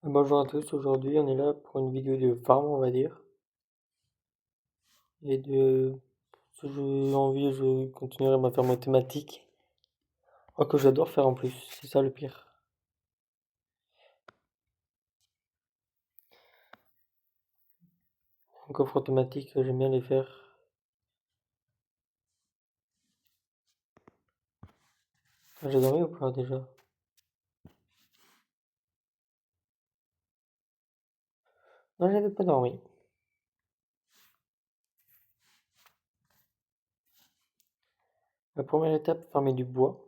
Bonjour à tous, aujourd'hui on est là pour une vidéo de farm on va dire. Et si j'ai envie je continuerai ma ferme automatique. Oh que j'adore faire en plus, c'est ça le pire. Un coffre automatique, j'aime bien les faire. Ah, j'ai dormi ou pas déjà? Non j'avais pas dormi. La première étape, farmer du bois.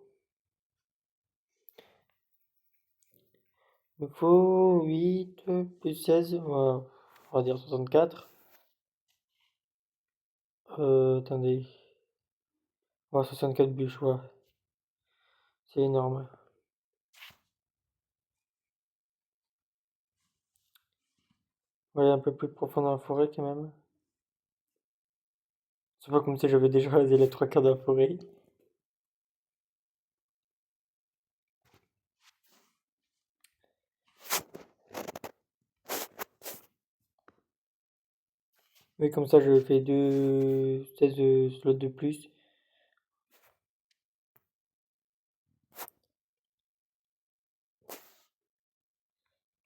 Il me faut 8 plus 16, on va dire 64. Attendez. Ouais, 64 bûches, ouais. C'est énorme. On va aller un peu plus profond dans la forêt quand même. C'est pas comme si j'avais déjà rasé les trois quarts de la forêt. Oui, comme ça je fais 16 slots de plus.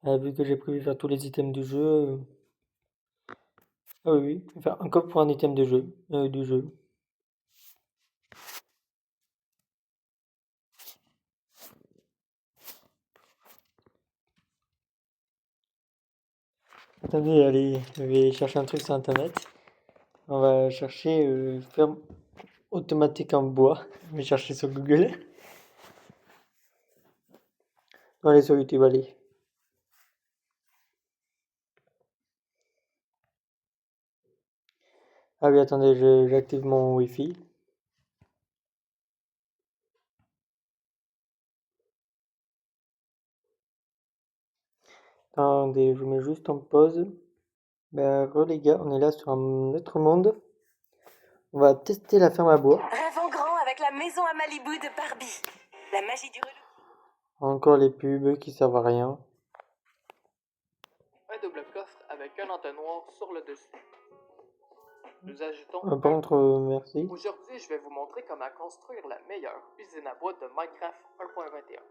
Vu que j'ai prévu faire tous les items du jeu. Ah oui, oui, faire un coffre pour un item de jeu, du jeu. Attendez, allez, je vais chercher un truc sur internet. On va chercher ferme automatique en bois. Je vais chercher sur Google. Allez sur YouTube, allez. Ah oui, attendez, j'active mon Wi-Fi. Attendez, je vous mets juste en pause. Ben, les gars, on est là sur un autre monde. On va tester la ferme à bois. Rêvons grand avec la maison à Malibu de Barbie. La magie du relou. Encore les pubs qui servent à rien. Un double coffre avec un entonnoir sur le dessus. Nous ajoutons Par contre, merci. Aujourd'hui, je vais vous montrer comment construire la meilleure usine à bois de Minecraft 1.21.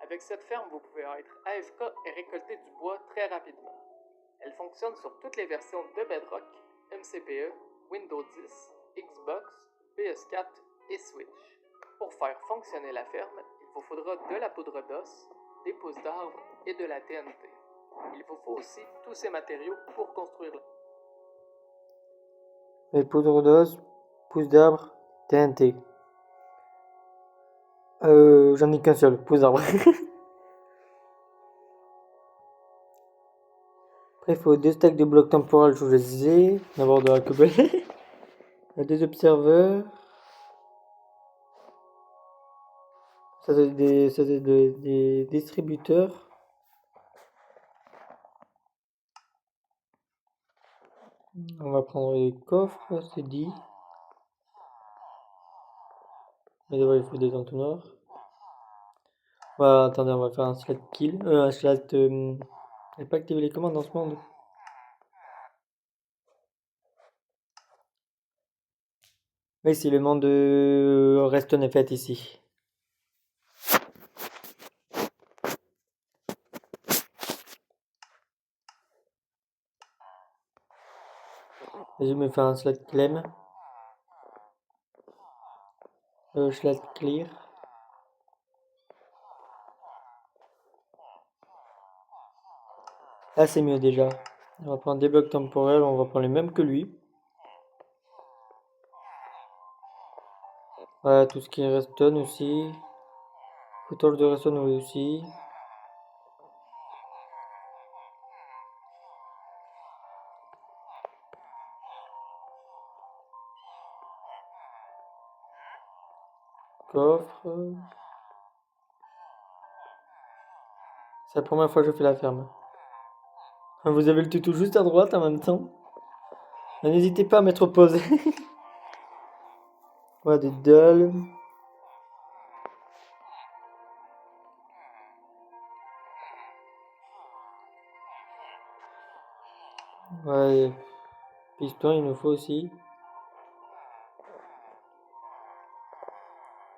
Avec cette ferme, vous pouvez être AFK et récolter du bois très rapidement. Elle fonctionne sur toutes les versions de Bedrock, MCPE, Windows 10, Xbox, PS4 et Switch. Pour faire fonctionner la ferme, il vous faudra de la poudre d'os, des pousses d'arbres et de la TNT. Il vous faut aussi tous ces matériaux pour construire la Les poudres d'os, pousse d'arbre, TNT. J'en ai qu'un seul, pouce d'arbre. Après, il faut deux stacks de blocs temporels, je les ai. D'abord de la cobble. Deux observeurs. Ça c'est des distributeurs. On va prendre les coffres, c'est dit. Mais d'abord, il faut des entonnoirs. Voilà, attendez, on va faire un slot kill. Un slot. J'ai pas activé les commandes dans ce monde. Oui, si le monde de Reston est fait ici. Je me fais un slot clem. Slot clear. Là, c'est mieux déjà. On va prendre des blocs temporels, on va prendre les mêmes que lui. Voilà, tout ce qui est Reston aussi. Foutage de Reston, oui aussi. Coffre. C'est la première fois que je fais la ferme. Vous avez le tuto juste à droite en même temps. N'hésitez pas à mettre pause. Voilà, des dalles. Ouais, piston, il nous faut aussi.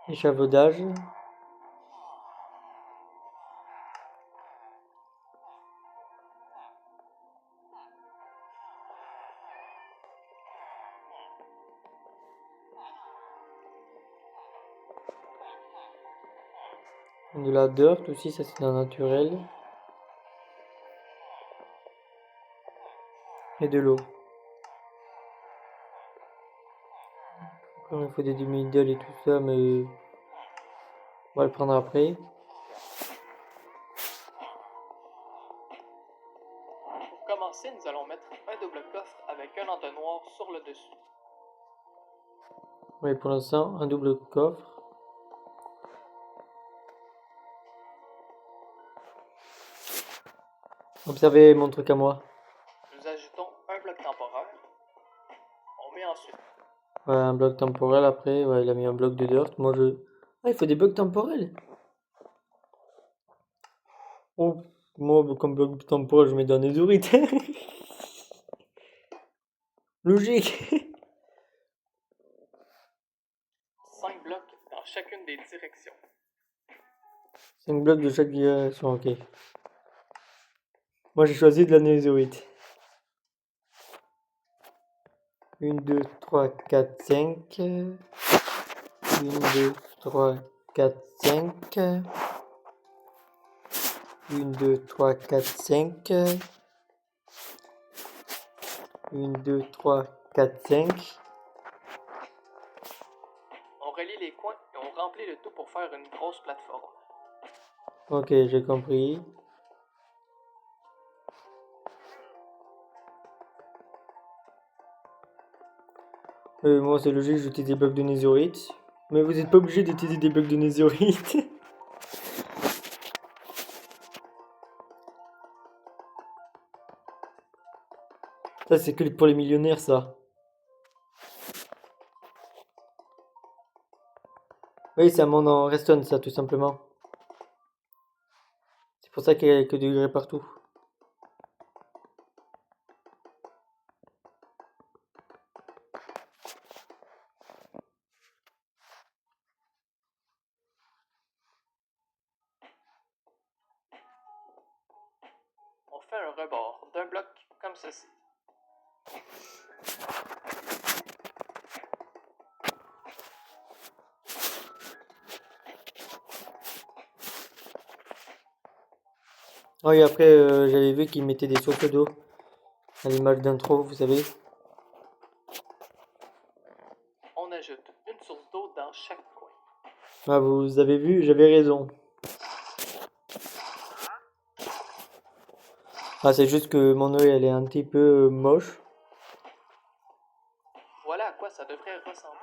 Échafaudage. De la dirt aussi, ça c'est un naturel. Et de l'eau. Après, il faut des demi-dalles et tout ça, mais on va le prendre après. Pour commencer, nous allons mettre un double coffre avec un entonnoir sur le dessus. Ouais, pour l'instant, un double coffre. Observez mon truc à moi. Nous ajoutons un bloc temporaire. On met ensuite Ouais, un bloc temporel après. Ouais, il a mis un bloc de dirt. Moi, je... Ah, il faut des blocs temporels. Oh, moi, comme bloc temporel, je mets dans les urites. Logique. 5 blocs dans chacune des directions. 5 blocs de chaque direction, ok. Moi, j'ai choisi de la nézurite. 1, 2, 3, 4, 5. 1, 2, 3, 4, 5. 1, 2, 3, 4, 5. 1, 2, 3, 4, 5. On relie les coins et on remplit le tout pour faire une grosse plateforme. Ok, j'ai compris. Moi, c'est logique, j'utilise des blocs de nézurite. Mais vous n'êtes pas obligé d'utiliser des blocs de nézurite. Ça, c'est que pour les millionnaires, ça. Oui, c'est un monde en redstone, ça, tout simplement. C'est pour ça qu'il y a que du grès partout. On fait un rebord d'un bloc comme ceci. Oh, et après, j'avais vu qu'ils mettaient des sources d'eau. À l'image d'un trou, vous savez. On ajoute une source d'eau dans chaque coin. Ah, vous avez vu, j'avais raison. Ah, c'est juste que mon œil, elle est un petit peu moche. Voilà à quoi ça devrait ressembler.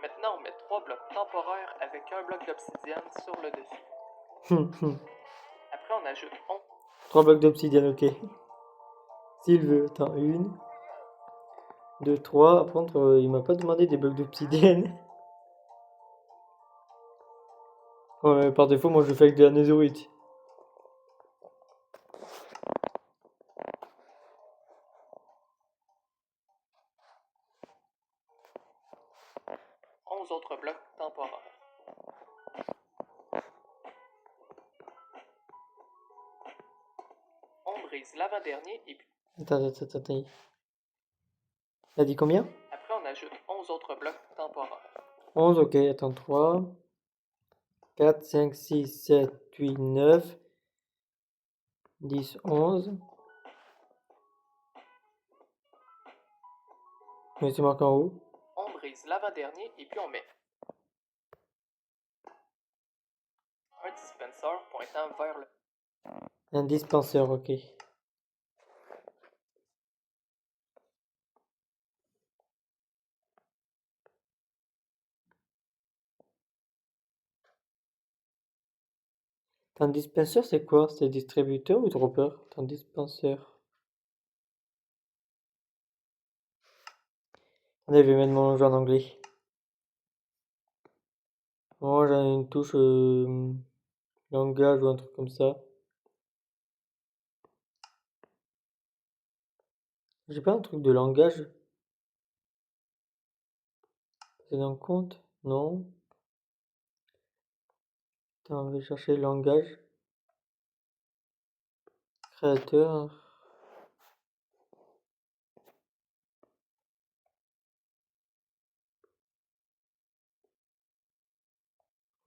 Maintenant, on met 3 blocs temporaires avec un bloc d'obsidienne sur le dessus. Après, on ajoute 3 blocs d'obsidienne, ok. S'il veut, attends, 1, 2, 3. Par contre, il m'a pas demandé des blocs d'obsidienne. Ouais, par défaut, moi je fais avec de la netherite. 11 autres blocs temporaires. On brise l'avant-dernier et puis Attends. T'as dit combien? après on ajoute 11 autres blocs temporaires. 11, ok, attends, 3, 4, 5, 6, 7, 8, 9, 10, 11. Mais c'est marqué en haut. On brise l'avant-dernier et puis on met un dispenser pointant vers le... Un dispenseur, ok. Un dispenseur, c'est quoi? C'est distributeur ou dropper? Un dispenseur. Attendez, je vais mettre mon jeu en anglais. Moi, j'ai une touche langage ou un truc comme ça. J'ai pas un truc de langage? C'est dans compte? Non. Attends, on va chercher langage. Créateur.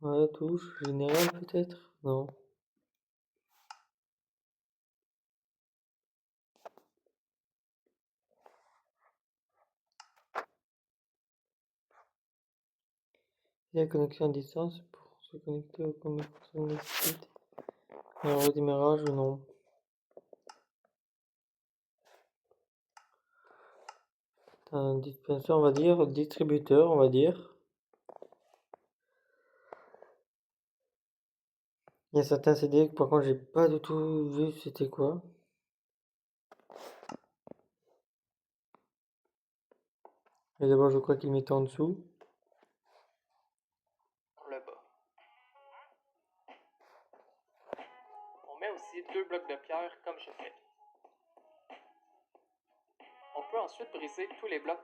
Ouais, touche. Général peut-être? Non. Et la connexion à distance pour se connecter au communication de site. Et un redémarrage, non. Un dispensaire, on va dire. Distributeur, on va dire. Il y a certains CD que par contre j'ai pas du tout vu c'était quoi. Et d'abord je crois qu'il mettait en dessous. Pour le bas. On met aussi 2 blocs de pierre comme je fais. On peut ensuite briser tous les blocs.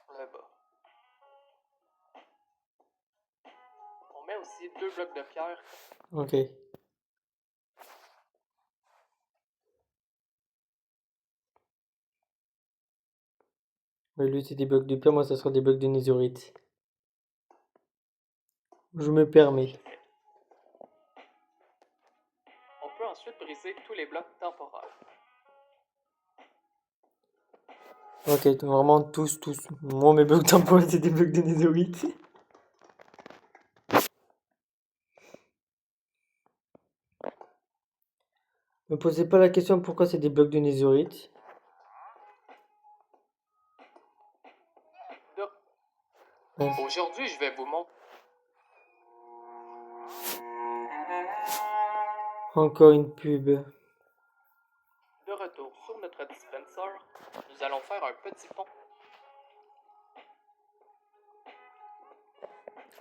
Pour le bas. On met aussi 2 blocs de pierre. Ok. Ouais, lui c'est des blocs de pierre, moi ça sera des blocs de netherite. Je me permets. On peut ensuite briser tous les blocs temporaires. Ok, vraiment tous. Moi mes blocs temporaires c'est des blocs de netherite. Me posez pas la question pourquoi c'est des blocs de netherite. Mince. Aujourd'hui, je vais vous montrer. Encore une pub. De retour sur notre dispenser, nous allons faire un petit pont.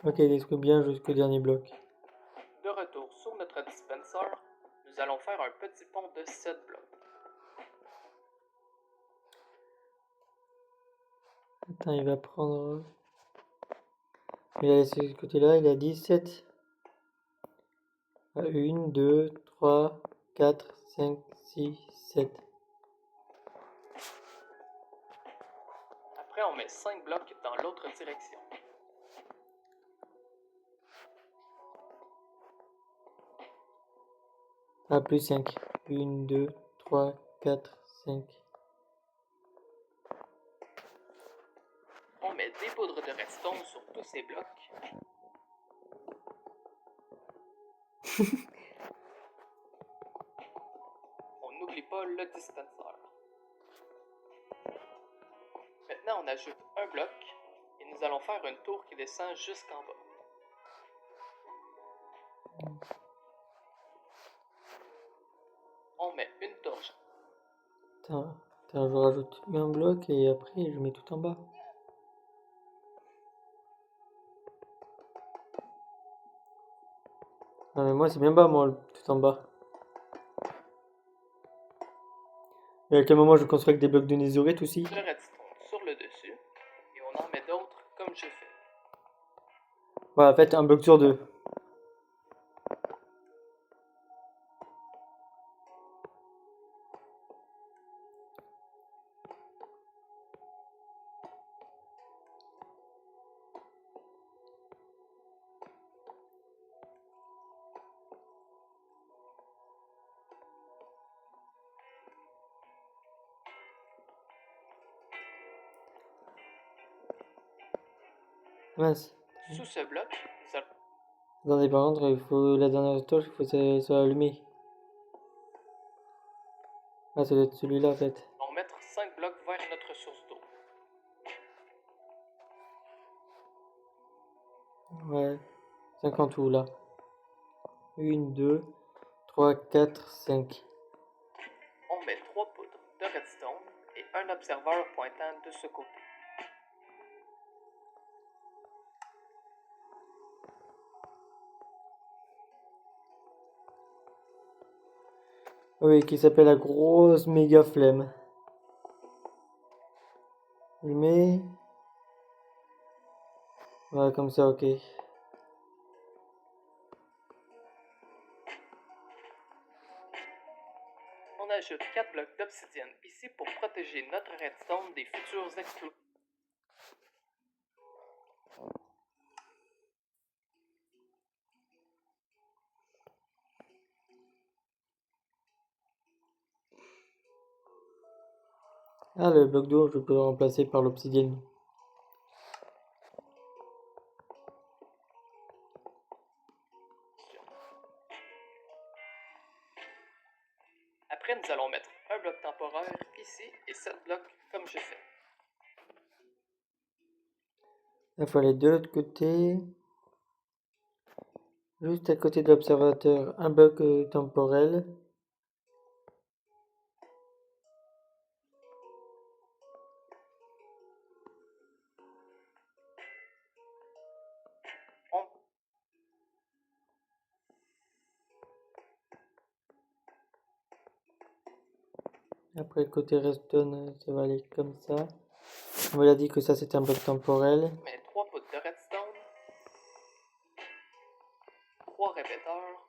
Ok, détruis bien jusqu'au dernier bloc. De retour sur notre dispenser, nous allons faire un petit pont de 7 blocs. Attends, il va prendre... Il a laissé ce côté-là, il a 17. 1, 2, 3, 4, 5, 6, 7. Après, on met 5 blocs dans l'autre direction. Ah, plus 5. 1, 2, 3, 4, 5. On met des poudres de redstone sur tous ces blocs. On n'oublie pas le dispenser. Maintenant, on ajoute un bloc et nous allons faire une tour qui descend jusqu'en bas. On met une torche. Attends, je rajoute un bloc et après je mets tout en bas. Non mais moi c'est bien bas moi, tout en bas. Et à quel moment je construis avec des blocs de netherite aussi? De redstone sur le dessus et on en met d'autres comme je fais. Voilà, faites un bloc sur deux. Mince. Sous ce bloc, nous allons Attendez, par contre, il faut la dernière torche, il faut que ça soit allumé. Ah, ça doit être celui-là en fait. mettre 5 blocs vers notre source d'eau. Ouais. 50 ou là. 1, 2, 3, 4, 5. On met 3 poudres de redstone et un observeur pointant de ce côté. Oui, qui s'appelle la grosse méga flemme. Je mets... Voilà, comme ça, ok. On ajoute 4 blocs d'obsidienne ici pour protéger notre redstone des futures explosions. Ah, le bloc d'eau, je peux le remplacer par l'obsidienne. Après, nous allons mettre un bloc temporaire ici et 7 blocs comme j'ai fait. Il faut aller de l'autre côté. Juste à côté de l'observateur, un bloc temporel. On... Après, côté redstone, ça va aller comme ça. On m'a dit que ça c'était un bloc temporel. met 3 poutres de redstone, 3 répéteurs,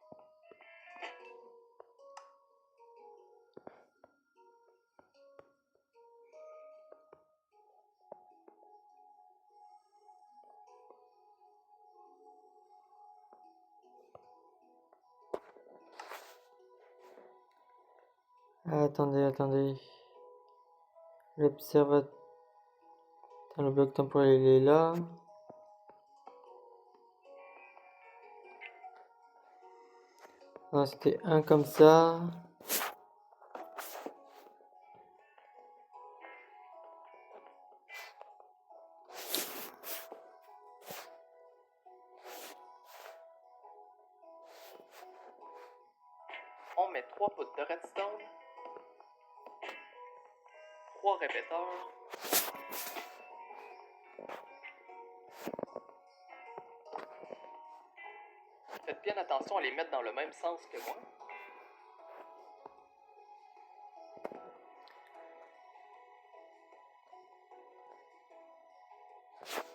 Ah, attendez. L'observateur. Le bloc temporel il est là. Non, c'était un comme ça. on met 3 poutres de redstone, 3 répéteurs, faites bien attention à les mettre dans le même sens que moi.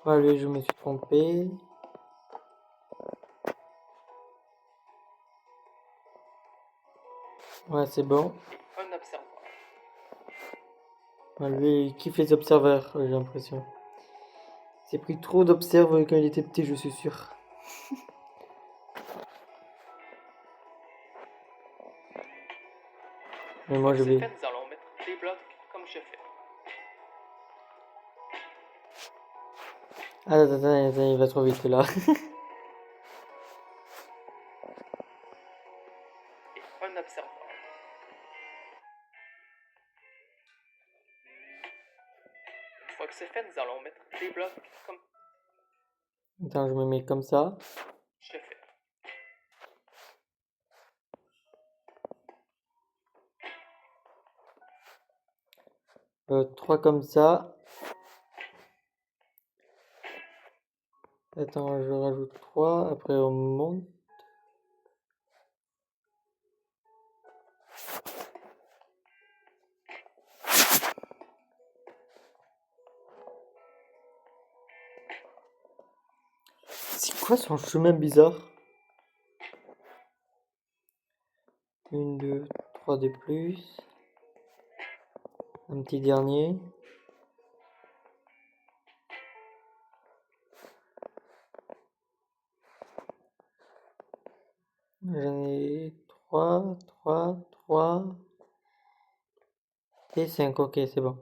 Ah, lui, je me suis trompé. Ouais, c'est bon. Et un observateur. Ouais, lui, il kiffe les observeurs, j'ai l'impression. Il s'est pris trop d'observes quand il était petit, je suis sûr. Mais moi, Une je fois que c'est vais. fait, nous allons mettre des blocs comme je fais. Ah, attends, il va trop vite là. Et un observateur. Une fois que c'est fait, nous allons mettre des blocs comme Attends, je me mets comme ça. je fais. Trois comme ça. Attends, je rajoute 3. Après, on monte. C'est quoi son chemin bizarre? 1, 2, 3 de plus. Un petit dernier. J'en ai 3 et 5. Ok, c'est bon.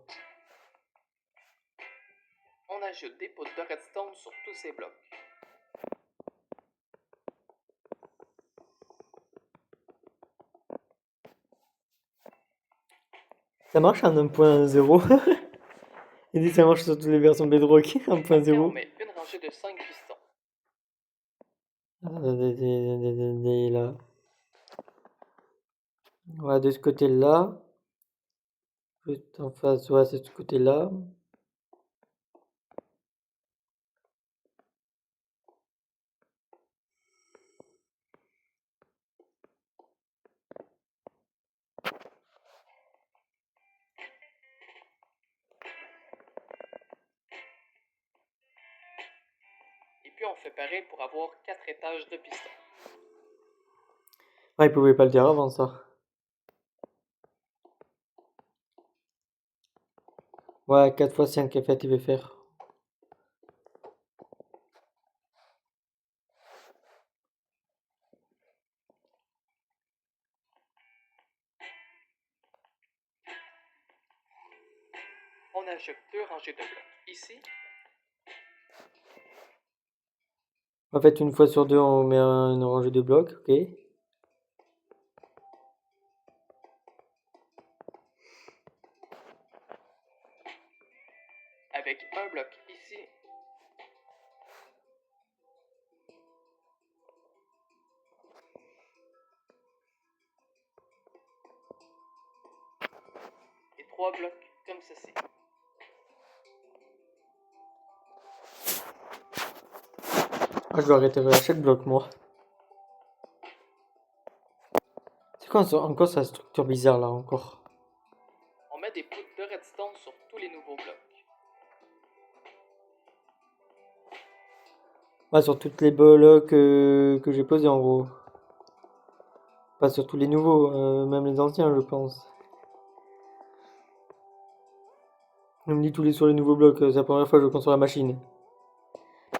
On ajoute des poutres de redstone sur tous ces blocs. Ça marche en 1.0. Il dit ça marche sur toutes les versions Bedrock Après, on 1.0. met une rangée de 5 pistons. Là. Voilà, de ce côté-là. Juste en face, ouais, c'est de ce côté-là. puis on fait pareil pour avoir 4 étages de piston. Ah, il pouvait pas le dire avant ça. Ouais, 4 fois 5 en fait, il veut faire. On ajoute 2 rangées de blocs ici, En fait, une fois sur deux, on met une rangée de blocs, ok. avec un bloc ici, et 3 blocs comme ceci. Ah, je dois arrêter à chaque bloc, moi. C'est quoi encore sa structure bizarre là, encore? On met des poutres de redstone sur tous les nouveaux blocs. Ouais, sur toutes les blocs que j'ai posés en gros. Pas sur tous les nouveaux, même les anciens, je pense. On me dit tous les sur les nouveaux blocs, c'est la première fois que je construis la machine.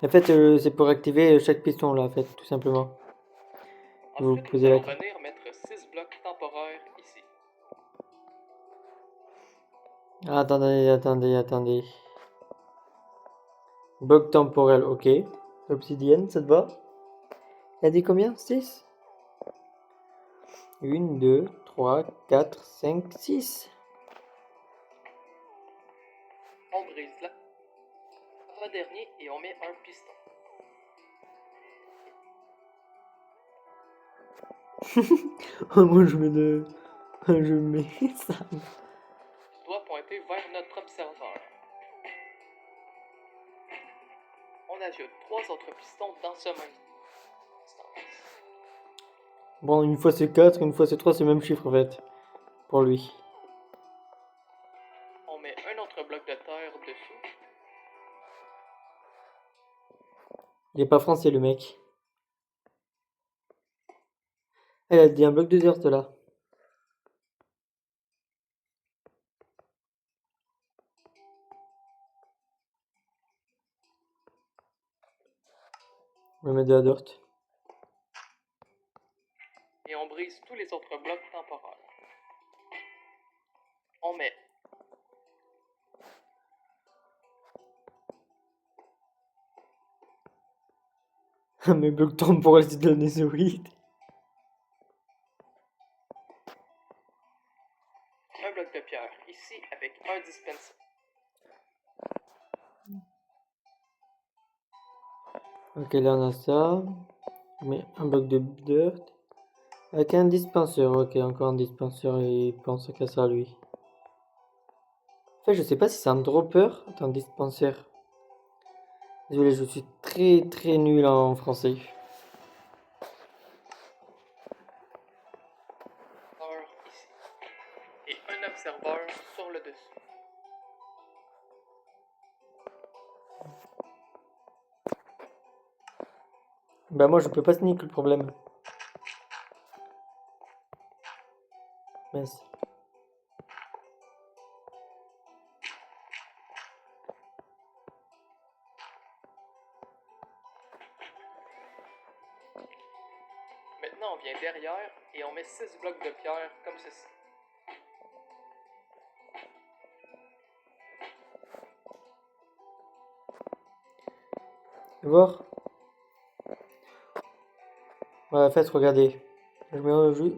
En fait, c'est pour activer chaque piston là, en fait, tout simplement. Vous Ensuite, nous posez la allons venir mettre 6 blocs temporaires ici. Attendez. Bloc temporel, ok. Obsidienne, ça te va? Il a dit combien? 6? 1, 2, 3, 4, 5, 6. On brise là. Le dernier et on met un piston. Moi je mets je mets ça. Qui doit pointer vers notre observeur. On ajoute 3 autres pistons dans ce même sens. Bon, une fois c'est 4, une fois c'est 3, c'est le même chiffre en fait. Pour lui. On met un autre bloc de terre dessous. Il est pas français le mec. Elle a dit un bloc de dirt là. On va mettre de la dirt. Et on brise tous les autres blocs temporaires. On met Mes blocs temporels c'est de la nésorite. un bloc de pierre ici avec un dispenser. Ok, là on a ça. Je mets un bloc de dirt. Avec un dispenseur. Ok, encore un dispenseur et il pense qu'à ça lui. En fait, je sais pas si c'est un dropper. Attends, dispenseur. Désolé, je suis très nul en français. Ici. Et un observeur sur le dessus. Bah moi je peux pas sneak le problème. Mince. Maintenant, on vient derrière et on met 6 blocs de pierre comme ceci. Tu vois voir? Ouais, faites, regardez. Je mets un jeu.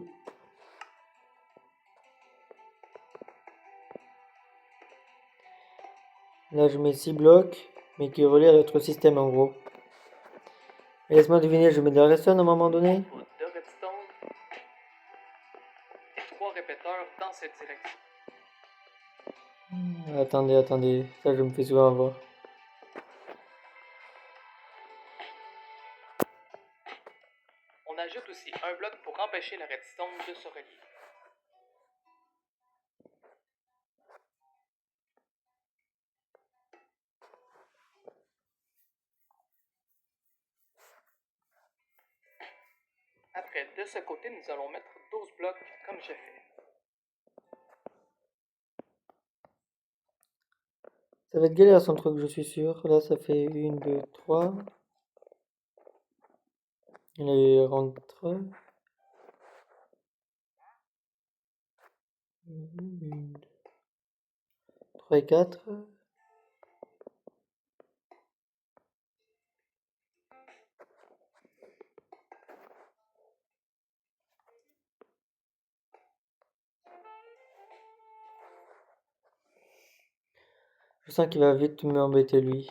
Là, je mets 6 blocs, mais qui relient à notre système en gros. Et laisse-moi deviner, je mets de la redstone à un moment donné. De redstone et 3 répéteurs dans cette direction. Attendez. Ça, je me fais souvent avoir. On ajoute aussi un bloc pour empêcher la redstone de se relier. Après, de ce côté, nous allons mettre 12 blocs comme j'ai fait. Ça va être galère son truc, je suis sûr. Là, ça fait 1, 2, 3. Il rentre. 1, 3 et 4. Je sens qu'il va vite m'embêter lui.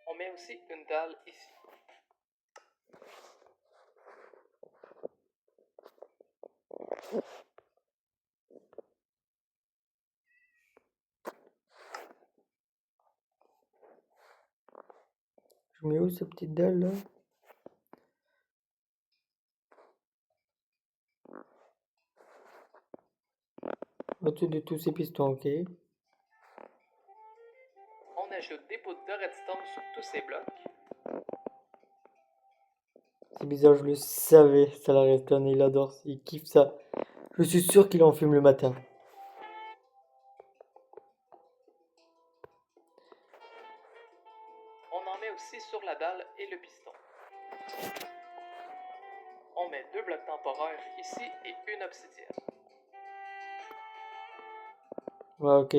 On met aussi une dalle ici. Je mets où cette petite dalle là? Au-dessus de tous ces pistons, ok. On ajoute des poutres de redstone sur tous ces blocs. C'est bizarre, je le savais, ça la redstone, il adore, il kiffe ça. Je suis sûr qu'il en fume le matin. On en met aussi sur la dalle et le piston. On met 2 blocs temporaires ici et une obsidienne. Ouais, ok.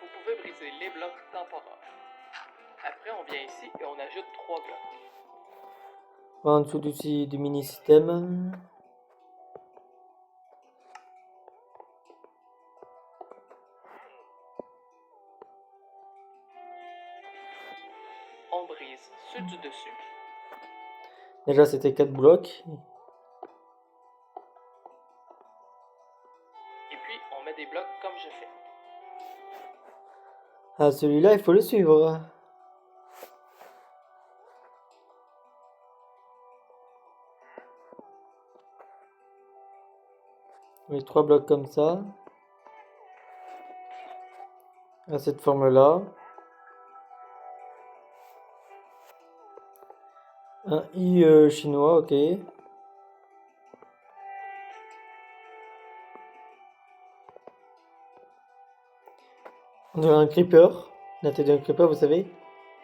Vous pouvez briser les blocs temporaires. Après, on vient ici et on ajoute 3 blocs. En dessous du mini-système. On brise ceux du dessus. Déjà, c'était 4 blocs. Et puis, on met des blocs comme je fais. Ah, celui-là, il faut le suivre. Les 3 blocs comme ça. À cette forme-là. Un I chinois, ok. On dirait un creeper. La tête d'un creeper, vous savez.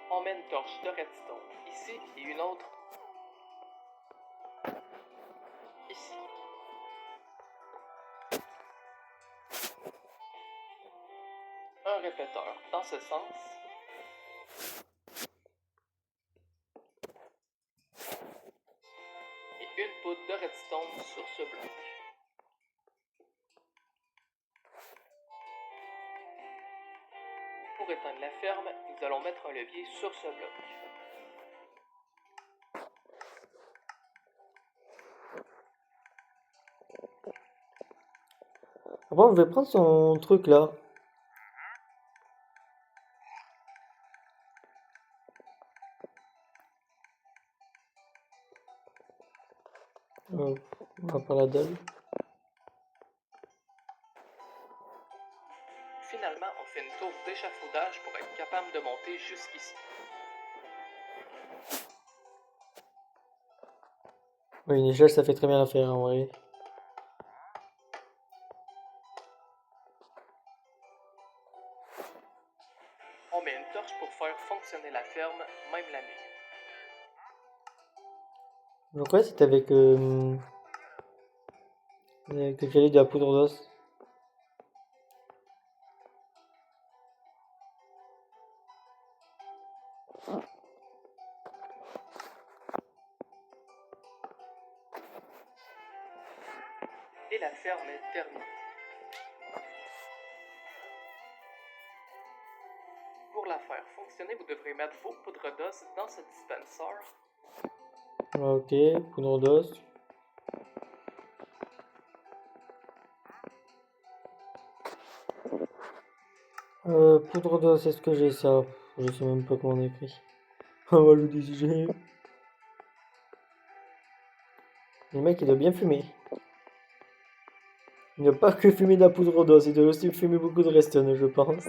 On met une torche de redstone ici et une autre ici. Un répéteur dans ce sens. Et une poutre de redstone sur ce bloc. Pour éteindre la ferme, nous allons mettre un levier sur ce bloc. Bon, je vais prendre son truc là. On va par la dalle. Finalement, on fait une tour d'échafaudage pour être capable de monter jusqu'ici. Oui, une échelle, ça fait très bien l'affaire en vrai. On met une torche pour faire fonctionner la ferme, même la nuit. Je crois que c'était avec que j'allais de la poudre d'os. Et la ferme est terminée. pour la faire fonctionner, vous devrez mettre vos poudres d'os dans ce dispenseur. Ok, poudre d'os. Poudre d'os, est-ce que j'ai ça? Je sais même pas comment on écrit. On va ajouter si j'ai. Le mec, il doit bien fumer. Il n'a pas que fumer de la poudre d'os, il doit aussi fumer beaucoup de Reston, je pense.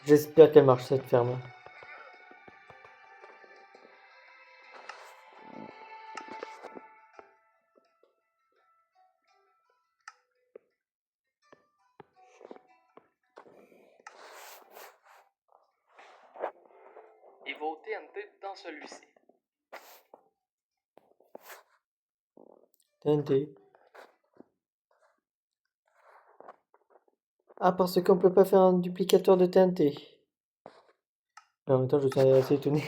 J'espère qu'elle marche cette ferme. Et vos TNT dans celui-ci. TNT. Ah, parce qu'on peut pas faire un duplicateur de TNT. Mais en même temps, je suis assez étonné.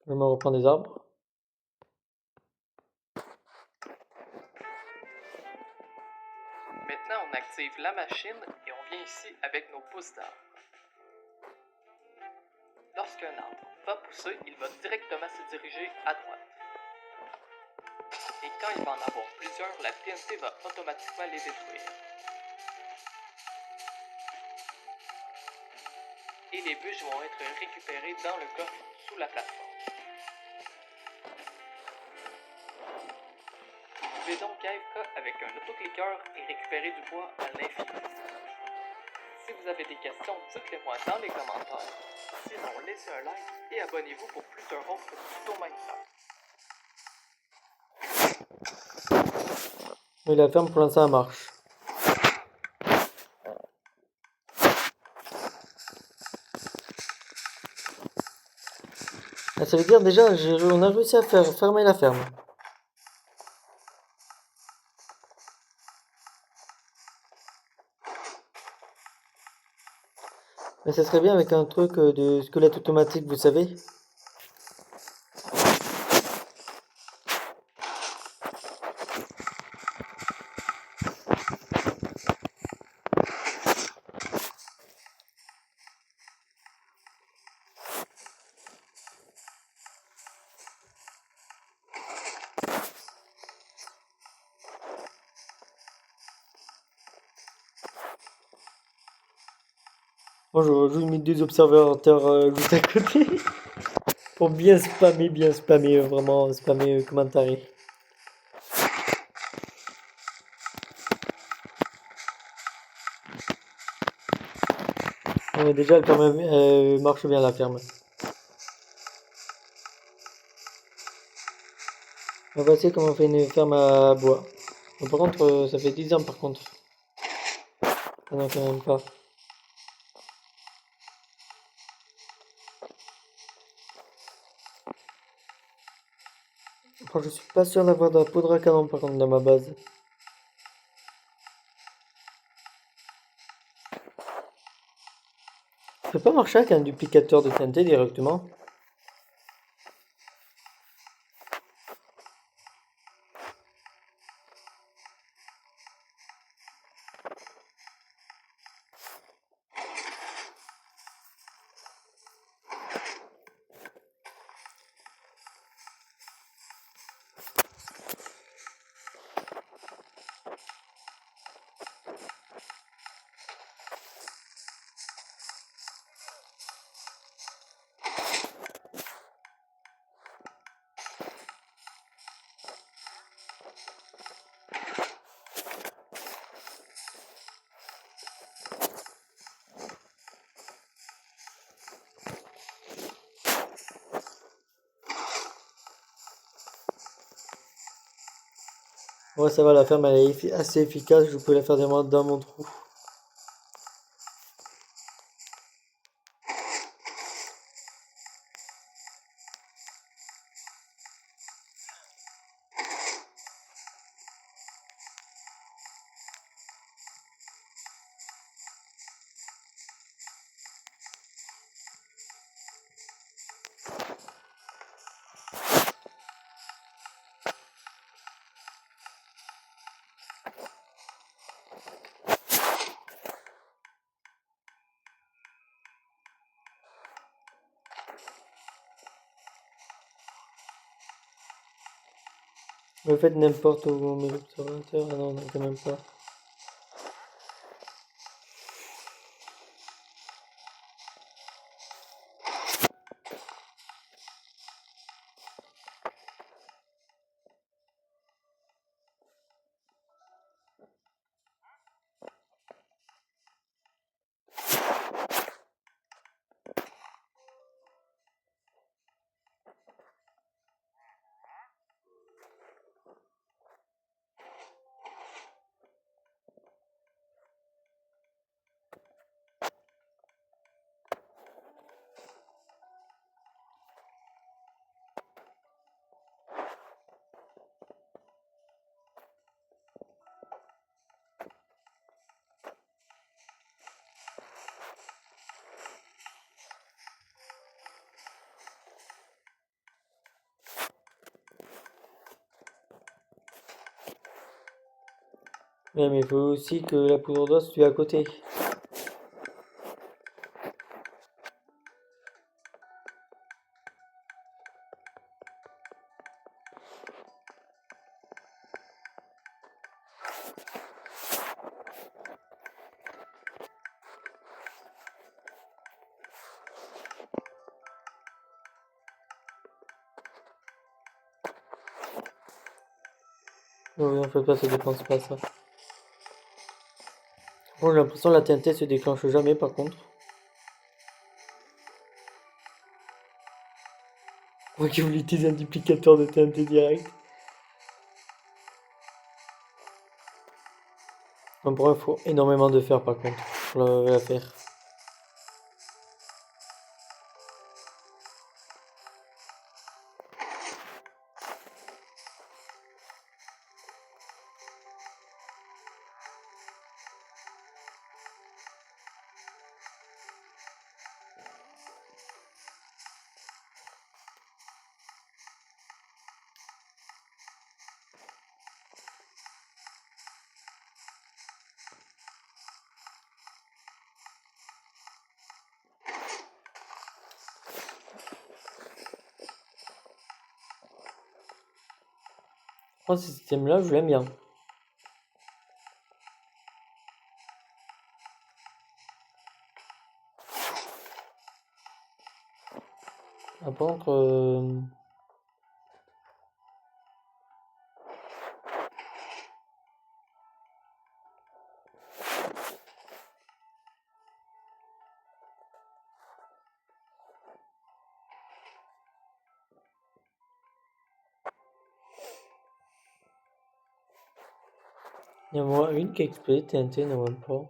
Je me reprends des arbres. Maintenant, on active la machine et on vient ici avec nos pousses d'arbres. Lorsqu'un arbre va pousser, il va directement se diriger à droite. Et quand il va en avoir plusieurs, la TNT va automatiquement les détruire. Et les bûches vont être récupérées dans le coffre sous la plateforme. Vous pouvez donc AFK avec un autocliqueur et récupérer du bois à l'infini. Si vous avez des questions, dites-les-moi dans les commentaires. Sinon, laissez un like et abonnez-vous pour plusieurs autres tutos Minecraft. Mais la ferme, pour l'instant, elle marche. Ah, ça veut dire déjà, on a réussi à faire fermer la ferme. Mais ça serait bien avec un truc de squelette automatique, vous savez. Moi, j'aurais juste mis deux observateurs juste à côté. Pour bien spammer, vraiment spammer commentaire. Mais déjà, elle, quand même, marche bien la ferme. On va essayer comment on fait une ferme à bois. Mais par contre, ça fait 10 ans par contre. Ah non, quand même pas. Enfin, je suis pas sûr d'avoir de la poudre à canon par contre dans ma base. Ça peut pas marcher avec un duplicateur de TNT directement. Ouais, ça va, la ferme elle est assez efficace, je peux la faire dans mon trou. Le fait n'importe où on met l'observateur. Ah non, quand même pas. Ouais, mais il faut aussi que la poudre d'os soit à côté. Non, en fait pas, ça dépense pas ça. Bon, j'ai l'impression que la TNT se déclenche jamais par contre. Moi qui voulais utiliser un duplicateur de TNT direct. Bon, pour moi, il faut énormément de fer par contre pour la faire. Moi, ce système-là, je l'aime bien. Ah, par contre, il y en a moi une qui a explosé TNT, non même pas.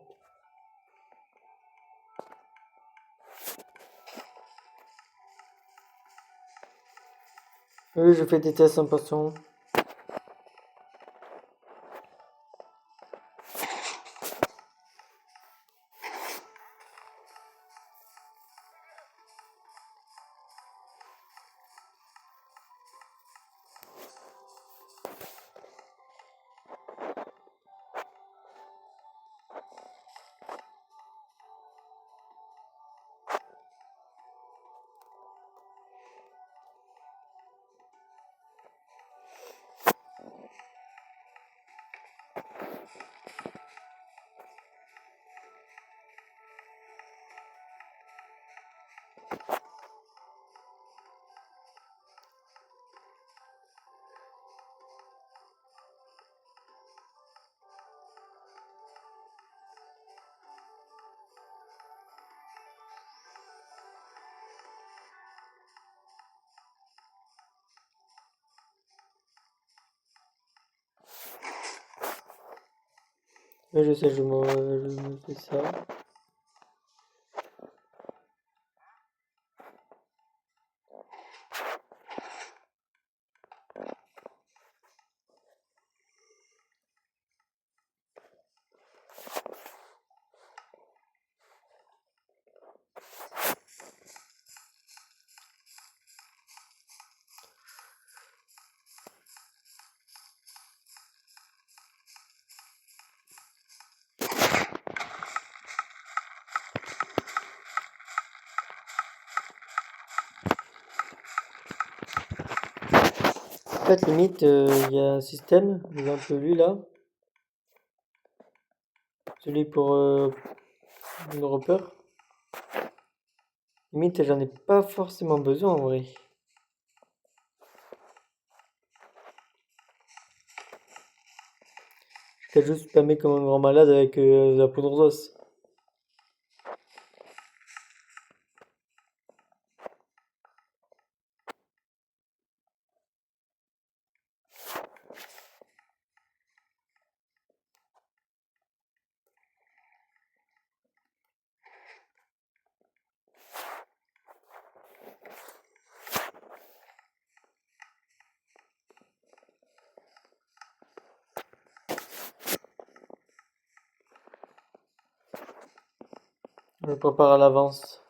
Oui, je fais des tests impatients. Oui, je sais, je me fais ça. fait, limite, il y a un système, par exemple lui là, celui pour le repère. Limite, j'en ai pas forcément besoin en vrai. Je vais juste spammer comme un grand malade avec la poudre d'os. Je me prépare à l'avance.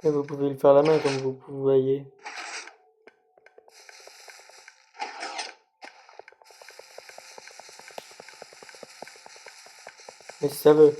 Et vous pouvez le faire à la main comme vous voyez. Mais si ça veut.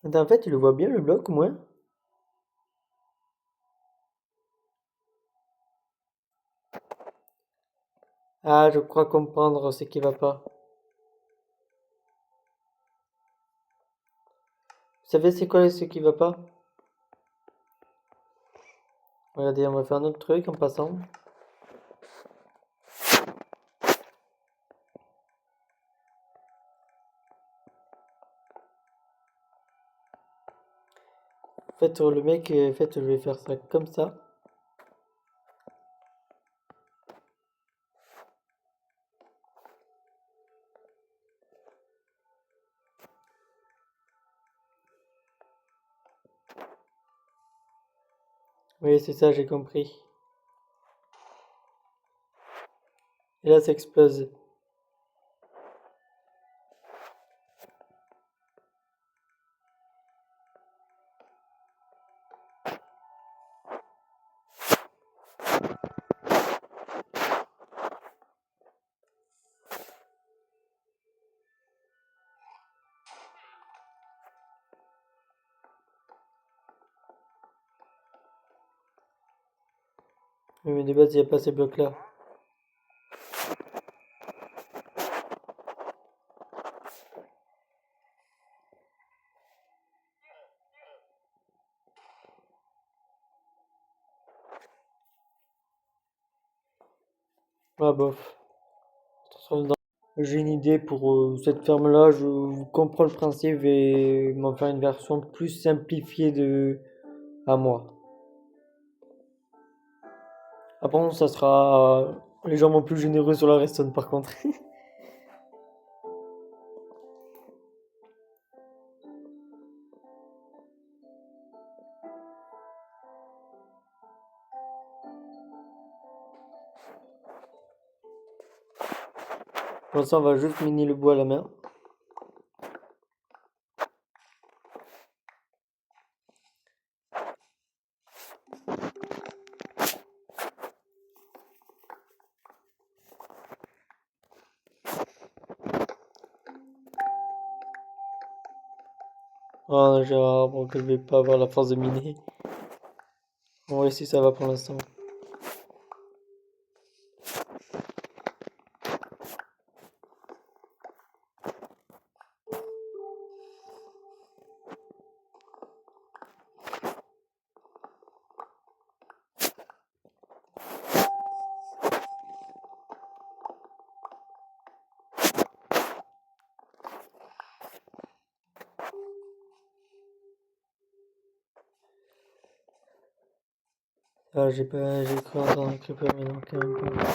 Attends, en fait, tu le vois bien le bloc au moins? Ah, je crois comprendre ce qui va pas. Vous savez c'est quoi ce qui va pas? Regardez, on va faire un autre truc en passant. En fait, le mec, en fait, je vais faire ça comme ça. Oui, c'est ça, j'ai compris. Et là, ça explose. Oui, mais de base, il n'y a pas ces blocs-là. Ah, bof. On se retrouve dans- J'ai une idée pour cette ferme-là. Je comprends le principe et m'en faire une version plus simplifiée de à moi. Après, ça sera légèrement plus généreux sur la redstone par contre. Pour l'instant, on va juste miner le bois à la main. Oh, j'ai un arbre que je vais pas avoir la force de miner. On va voir si ça va pour l'instant. Ah, j'ai cru entendre un creeper, mais non, quand même pas.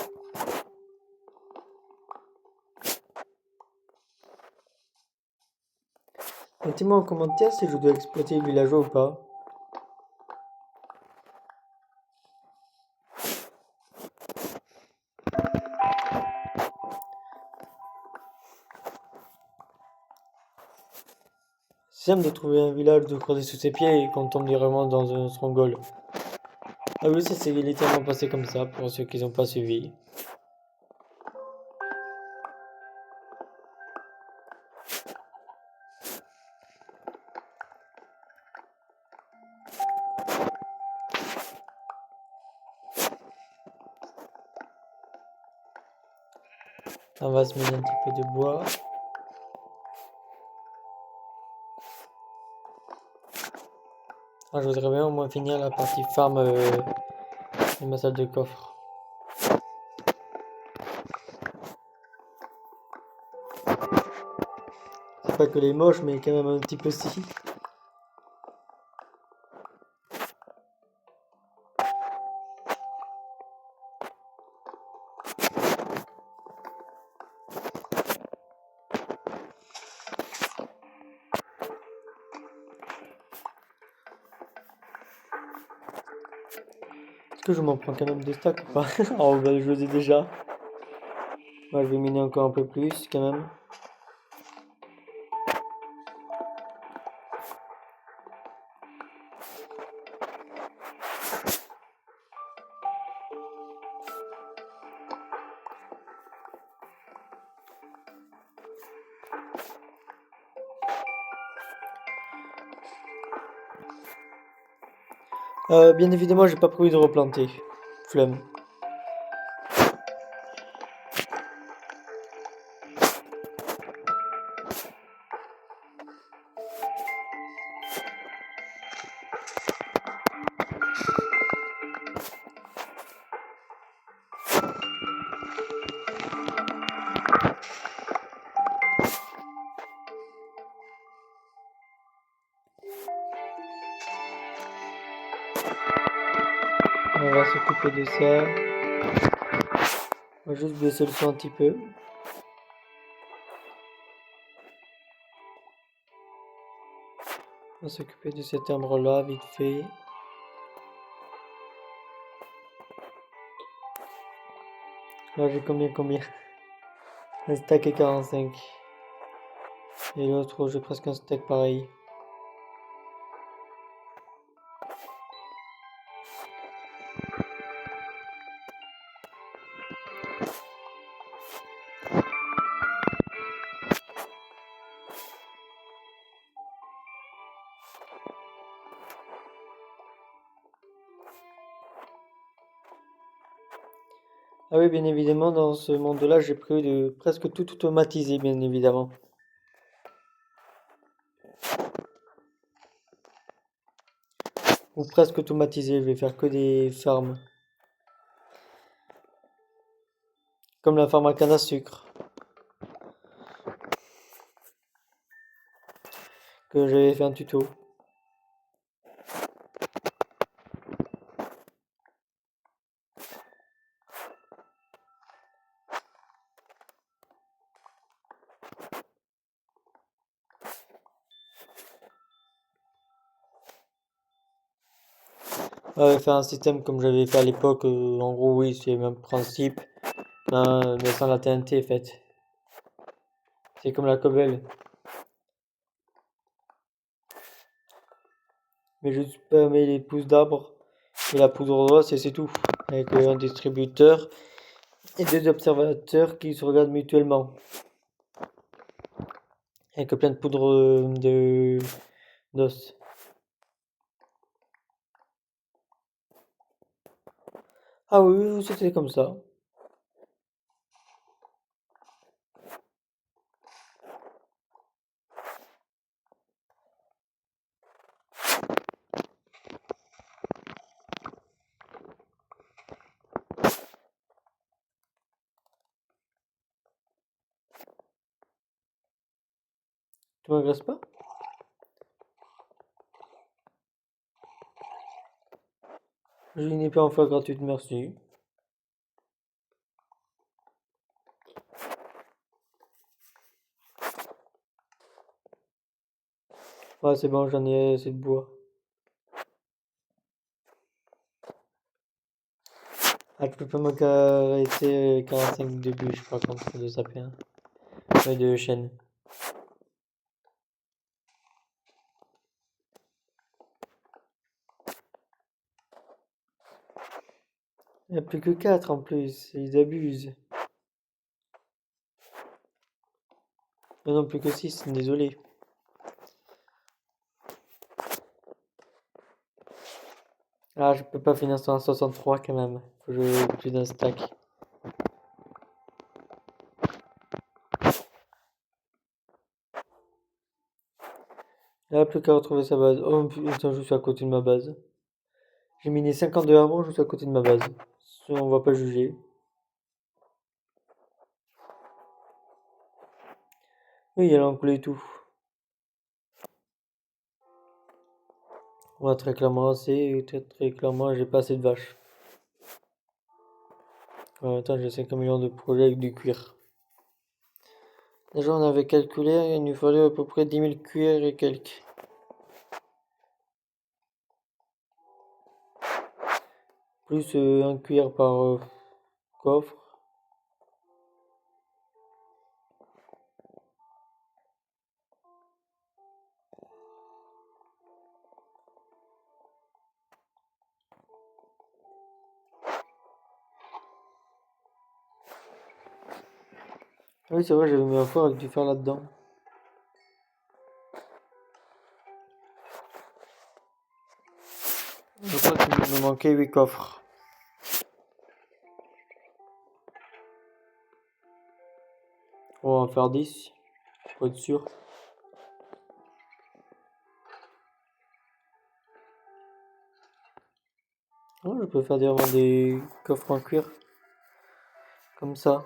Mettez-moi en commentaire si je dois exploiter les villageois ou pas. C'est simple de trouver un village, de creuser sous ses pieds et qu'on tombe directement dans un stronghold. Ah oui, ça s'est littéralement passé comme ça pour ceux qui n'ont pas suivi. On va se mettre un petit peu de bois. Ah, je voudrais bien au moins finir la partie farm de ma salle de coffre. C'est pas que les moches, mais quand même un petit peu si. Est-ce que je m'en prends quand même deux stacks ou pas? Oh bah je les ai déjà. Moi je vais miner encore un peu plus quand même. Bien évidemment j'ai pas prévu de replanter. Flemme. On va s'occuper de ça. On va juste baisser le son un petit peu. On va s'occuper de cet arbre là vite fait. Là j'ai combien? Un stack et 45. Et l'autre j'ai presque un stack pareil. Ah oui, bien évidemment, dans ce monde-là, j'ai prévu de presque tout automatiser, bien évidemment. Ou presque automatiser, je vais faire que des farms. Comme la farm à canne à sucre. Que j'avais fait un tuto. Ouais, faire un système comme j'avais fait à l'époque, en gros, oui, c'est le même principe. Mais sans la TNT, en fait. C'est comme la cobble. Mais juste pas mettre les pousses d'arbres et la poudre d'os et c'est tout. Avec un distributeur et deux observateurs qui se regardent mutuellement. Avec plein de poudre Dos. Ah oui, c'était comme ça. Tu m'agresses pas? Je n'ai pas en fois gratuite, merci. Ouais, c'est bon, j'en ai assez de bois. Ah, tu peux pas me caresser 45 début, je crois, contre de sapin. Ouais, de chêne. Il n'y a plus que 4 en plus, ils abusent. Mais non, plus que 6, désolé. Ah, je peux pas finir sur un 63 quand même. Faut que je plus d'un stack. Il n'y a plus qu'à retrouver sa base. Oh putain, je suis à côté de ma base. J'ai miné 52 avant, je suis à côté de ma base. On va pas juger. Oui, elle a enculé tout. Ouais, très clairement, très clairement, j'ai pas assez de vaches. En même temps, j'ai 5 millions de projets avec du cuir. Déjà, on avait calculé, il nous fallait à peu près 10 000 cuirs et quelques. Plus un cuir par coffre. Oui, c'est vrai, j'avais mis un four avec du fer là-dedans. Je crois qu'il me manquait 8 coffres. On va en faire 10, pour être sûr. Oh, je peux faire des coffres en cuir. Comme ça.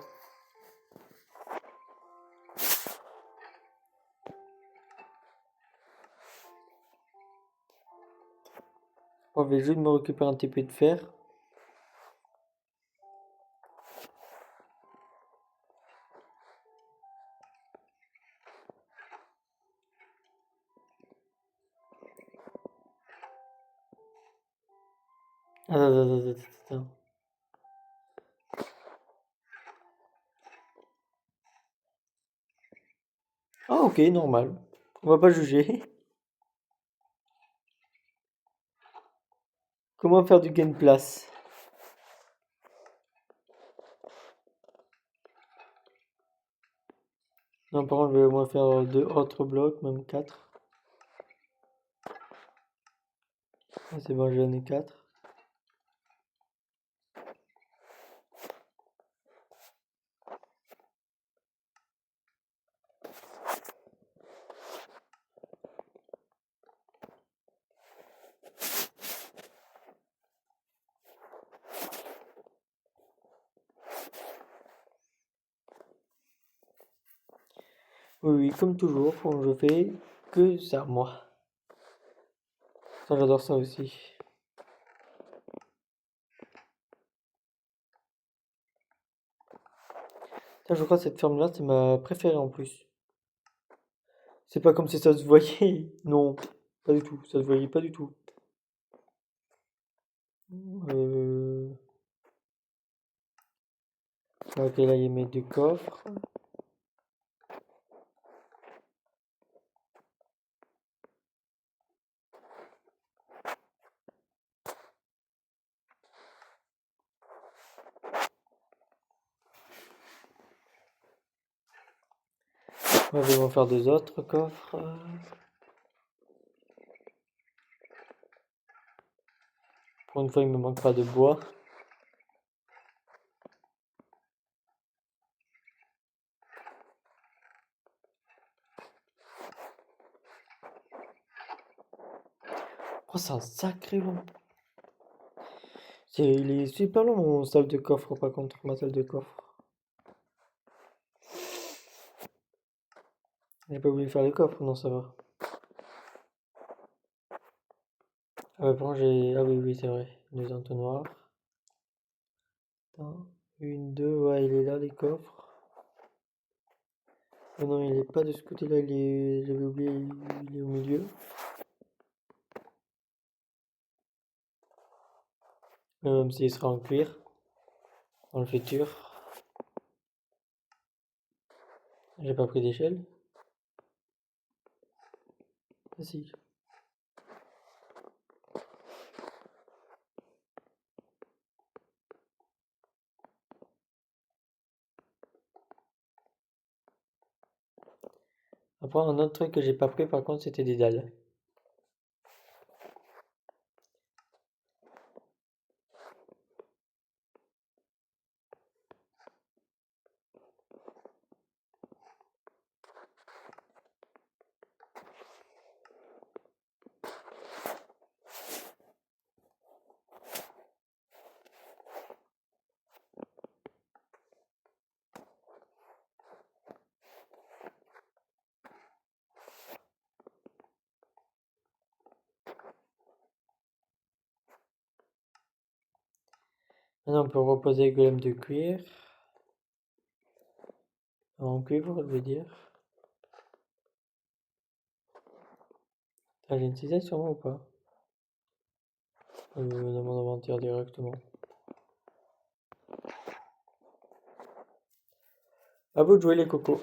On va juste me récupérer un TP de fer. Attends. Ah, ok, normal. On va pas juger. Comment faire du gain de place? Non, par contre, je vais au moins faire 2 autres blocs, même 4. Ah, c'est bon, j'en ai 4. Oui, oui, comme toujours, quand je fais que ça, moi. Ça, j'adore ça aussi. Ça, je crois que cette ferme-là, c'est ma préférée en plus. C'est pas comme si ça se voyait. Non, pas du tout. Ça se voyait pas du tout. Euh... Ok, là, il y a mes 2 coffres. Moi, je vais m'en faire 2 autres coffres. Pour une fois, il me manque pas de bois. Oh, c'est un sacré long. Il est super long, mon salle de coffre, par contre, ma salle de coffre. J'ai pas oublié de faire les coffres, non, ça va. Ah, ouais, par contre, j'ai. Ah, oui, oui, c'est vrai. 2 entonnoirs. Attends. Une, deux, ouais, il est là, les coffres. Oh non, il est pas de ce côté-là, j'avais oublié, il est au milieu. Même s'il sera en cuir, dans le futur. J'ai pas pris d'échelle. Ah si. Après, un autre truc que j'ai pas pris, par contre, c'était des dalles. Maintenant, on peut reposer le golem de cuir. En cuivre, je veux dire. Ah, j'ai une cisaille sur moi ou pas? Dans mon inventaire directement. À vous de jouer les cocos.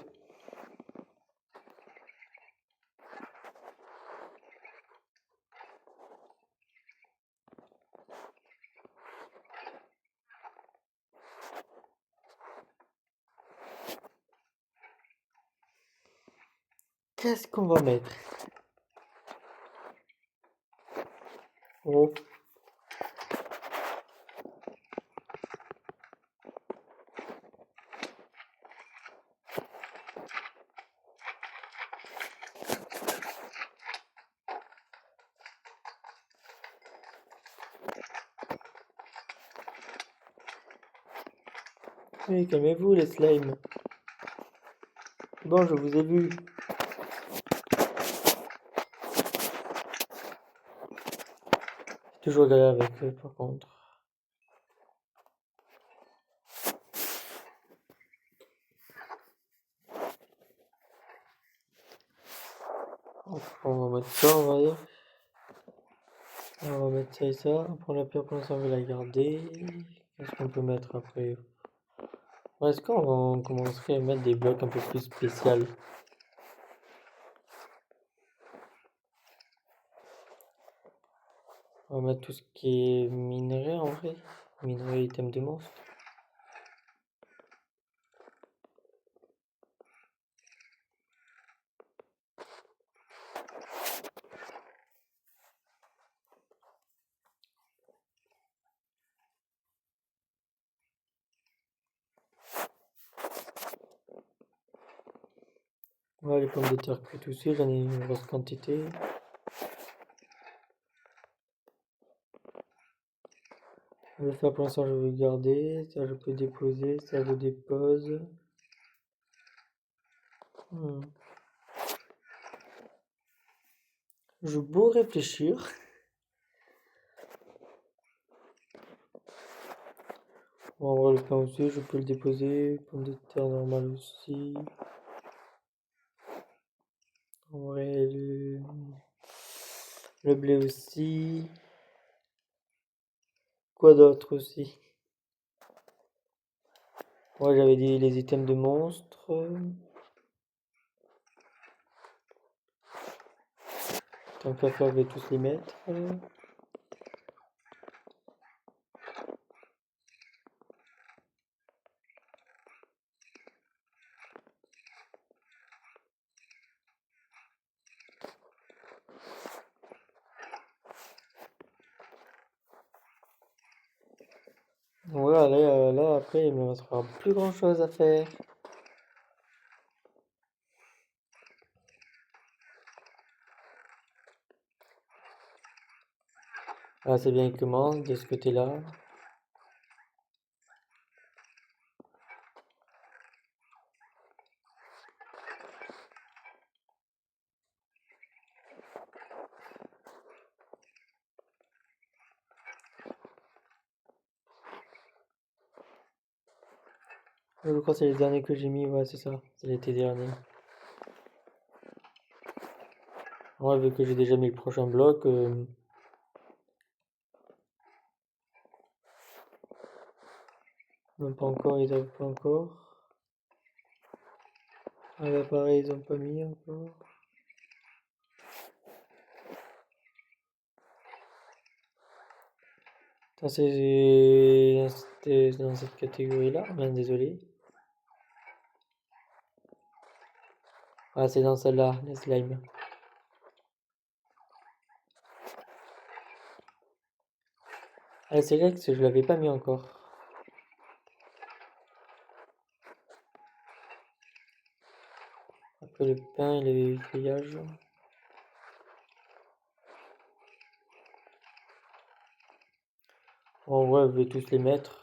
Qu'est-ce qu'on va mettre? Oh. Oui, calmez-vous les slimes. Bon, je vous ai vu. Toujours galère avec eux, par contre. On va mettre ça, on va dire. On va mettre ça et ça. Pour la pierre, pour l'instant, on va la garder. Qu'est-ce qu'on peut mettre après? Ouais, est-ce qu'on commencerait à mettre des blocs un peu plus spéciaux? On va mettre tout ce qui est minerai en vrai. Minerai, item de monstre. Ouais, les pommes de terre cuites aussi, j'en ai une grosse quantité. Ça pour l'instant je vais garder, ça je peux déposer, ça je dépose. Je beau réfléchir. On va voir le pain aussi, je peux le déposer. Pomme de terre normale aussi. En vrai, le blé aussi. Quoi d'autre aussi? Ouais, j'avais dit les items de monstres. Tant qu'à faire, je vais tous les mettre. Voilà, là, après, il me restera plus grand chose à faire. Ah, c'est bien, il commence de ce côté-là. Je crois que c'est les derniers que j'ai mis, ouais, c'est ça. C'est l'été dernier. Ouais, vu que j'ai déjà mis le prochain bloc. Non, pas encore, ils arrivent pas encore. Ah, là, pareil, ils ont pas mis encore. Ça, c'était dans cette catégorie-là. Bien, désolé. Ah, c'est dans celle-là, les slimes. Ah, c'est vrai que je l'avais pas mis encore. Après le pain et les feuillages. En vrai, je vais tous les mettre.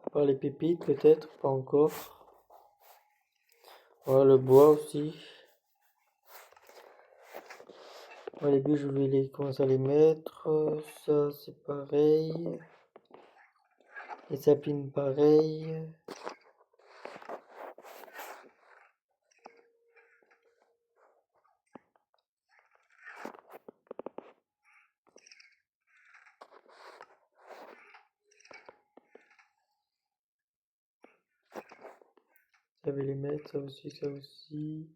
À part les pépites, peut-être, pas encore. Ouais, le bois aussi. Ouais, les bûches, je vais commencer à les mettre. Ça, c'est pareil. Les sapines, pareil. Ça, je vais les mettre. Ça aussi, ça aussi.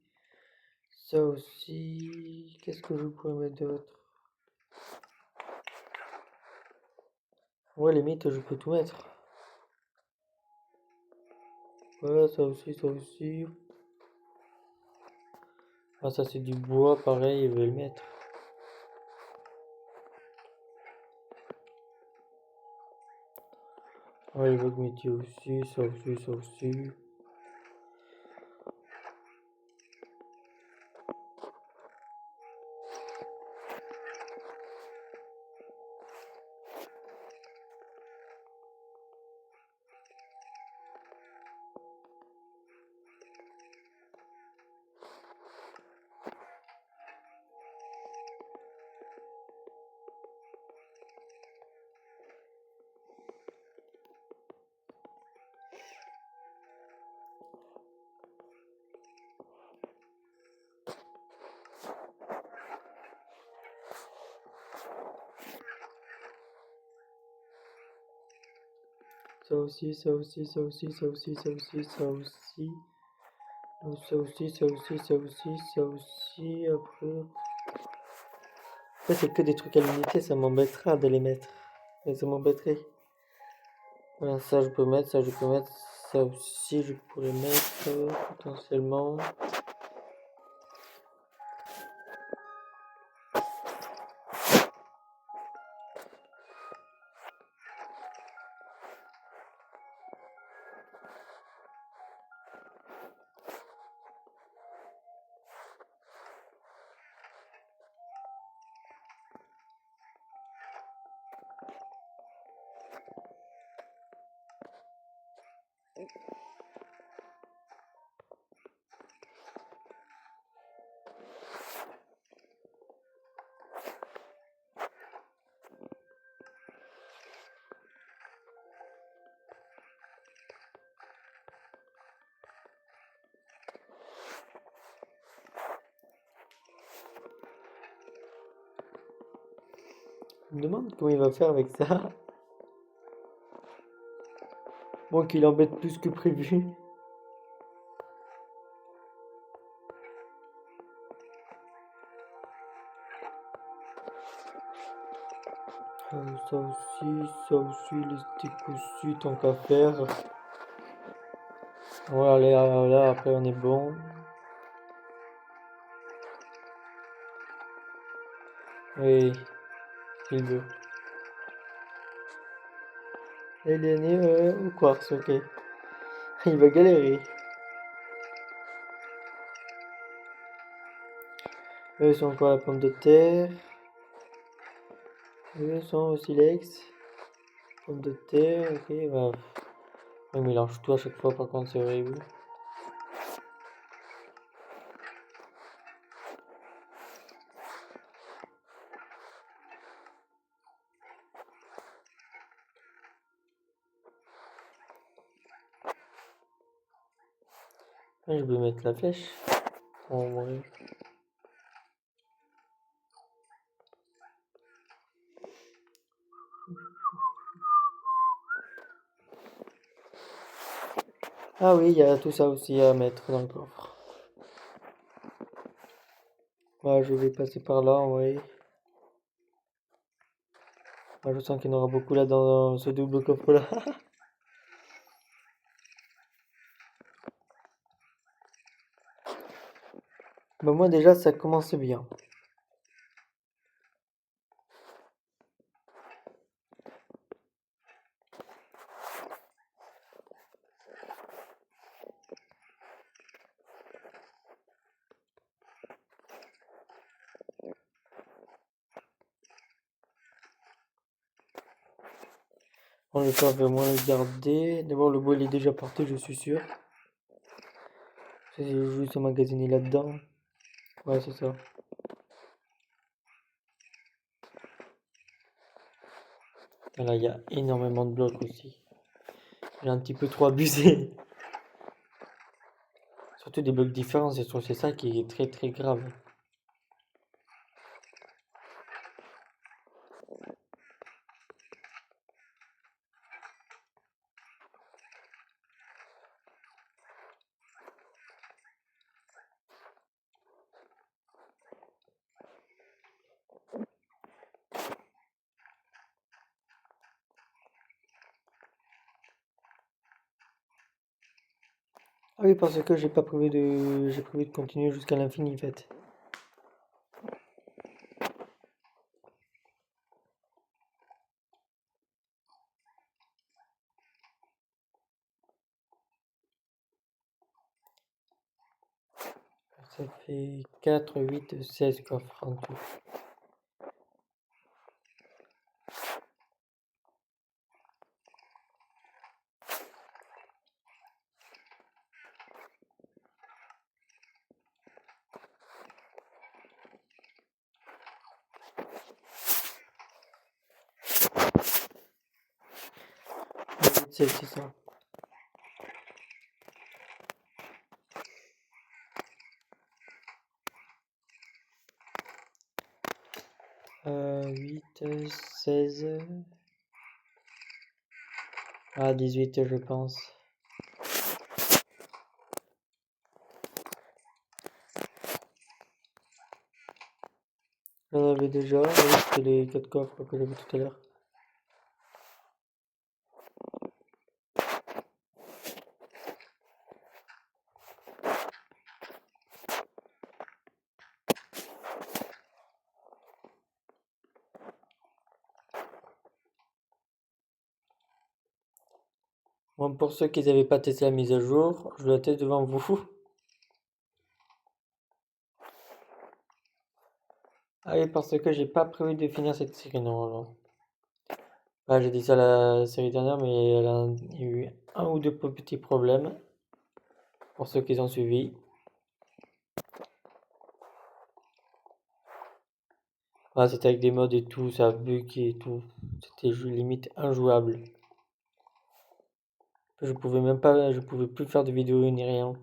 Ça aussi. Qu'est-ce que je pourrais mettre d'autre? Ouais, les mythes, je peux tout mettre. Voilà, ça aussi, ça aussi. Ah, ça, c'est du bois, pareil, je vais le mettre. Ouais, les bugs métier aussi, ça aussi, ça aussi. Ça aussi, ça aussi, ça aussi, ça aussi, ça aussi, ça aussi. Ça aussi, ça aussi, ça aussi, ça aussi. Après. Après, c'est que des trucs à l'unité, ça m'embêtera de les mettre. Et ça m'embêterait. Voilà, ça je peux mettre, ça je peux mettre. Ça aussi, je pourrais mettre potentiellement. Je me demande comment il va faire avec ça. Bon, qu'il embête plus que prévu. Ça aussi, les sticks aussi, tant qu'à faire. Voilà, là, après on est bon. Oui, il veut. Il est né au quartz, ok. Il va galérer. Eux sont quoi, la pomme de terre? Eux sont au silex. Pomme de terre, ok, bah. Il mélange tout à chaque fois, par contre, c'est horrible. Ah, je vais mettre la flèche. On va mourir. Ah oui, il y a tout ça aussi à mettre dans le coffre. Bah, je vais passer par là, en vrai. Bah, je sens qu'il y en aura beaucoup là dans ce double coffre là. Bah, moi déjà, ça commence bien. On le faire vraiment le garder. D'abord, le bois il est déjà parti, je suis sûr. C'est juste emmagasiné là-dedans. Ouais, c'est ça. Et là, il y a énormément de blocs aussi. J'ai un petit peu trop abusé. Surtout des blocs différents, je trouve que c'est ça qui est très très grave. Ah oui, parce que j'ai pas prévu de... J'ai prévu de continuer jusqu'à l'infini, en fait. Ça fait 4, 8, 16 coffres en tout. Ouais, 8, 16, c'est ça. 8, 16... Ah, 18, je pense. J'en avais déjà, oui, c'était les 4 coffres que j'avais tout à l'heure. Bon, pour ceux qui n'avaient pas testé la mise à jour, je la teste devant vous. Ah oui, parce que j'ai pas prévu de finir cette série normalement. Ah, j'ai dit ça la série dernière, mais il y a eu un ou deux petits problèmes pour ceux qui ont suivi. Ah, c'était avec des mods et tout, ça bug et tout. C'était limite injouable. Je pouvais même pas, je pouvais plus faire de vidéos ni rien.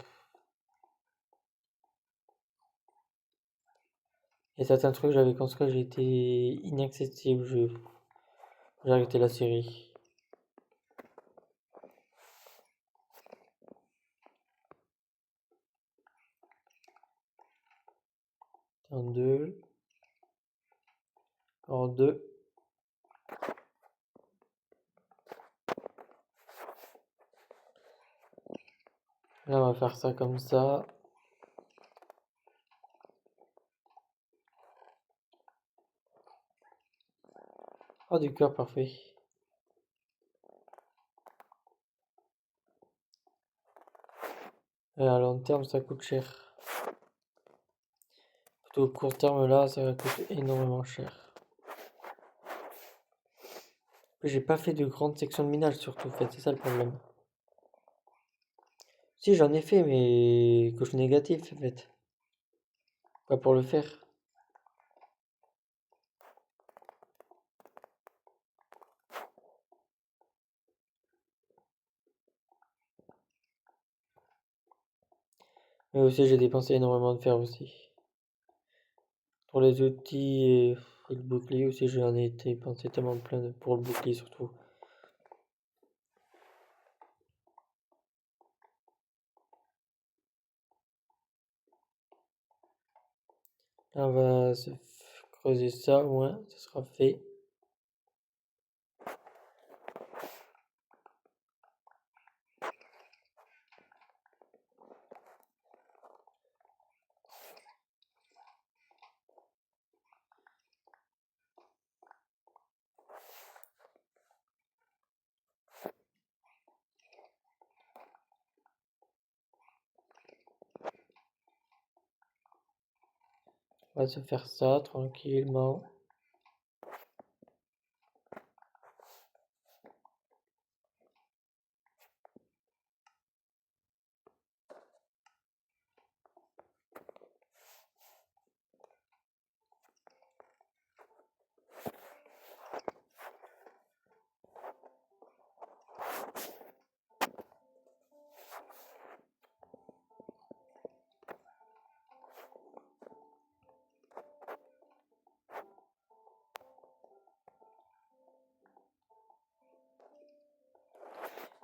Et certains trucs que j'avais construit, j'étais inaccessible. J'ai arrêté la série. En deux. En deux. Là, on va faire ça comme ça. Ah, du cœur, parfait. Et à long terme, ça coûte cher. Plutôt court terme, là, ça va coûter énormément cher. J'ai pas fait de grande section de minage, surtout, en fait, c'est ça le problème. Si, j'en ai fait, mais couche négatif, en fait. Pas pour le faire. Mais aussi, j'ai dépensé énormément de fer aussi. Pour les outils et le bouclier aussi, j'en ai dépensé tellement plein pour le bouclier surtout. Là, on va se creuser ça, au moins, ça sera fait. On va se faire ça tranquillement.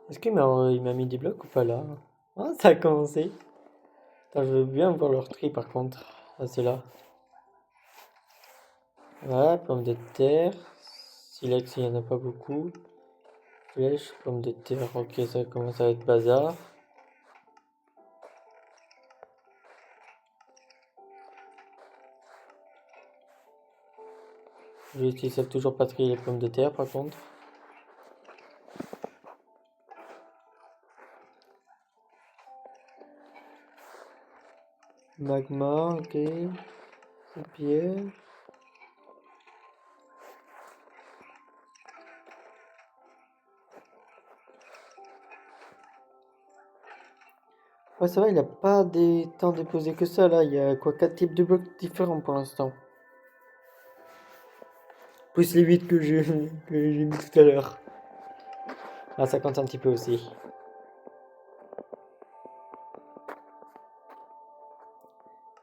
Est-ce qu'il m'a mis des blocs ou pas là? Ah, ça a commencé. Attends, je veux bien voir leur tri par contre. Ah, c'est là. Voilà, pommes de terre. Silex, il n'y en a pas beaucoup. Flèche, pommes de terre. Ok, ça commence à être bazar. Ils savent toujours pas trier les pommes de terre par contre. Magma, ok. C'est pierre. Ouais, ça va, il a pas des temps déposés que ça là. Il y a quoi, 4 types de blocs différents pour l'instant. Plus les 8 que j'ai mis tout à l'heure. Ah, ça compte un petit peu aussi.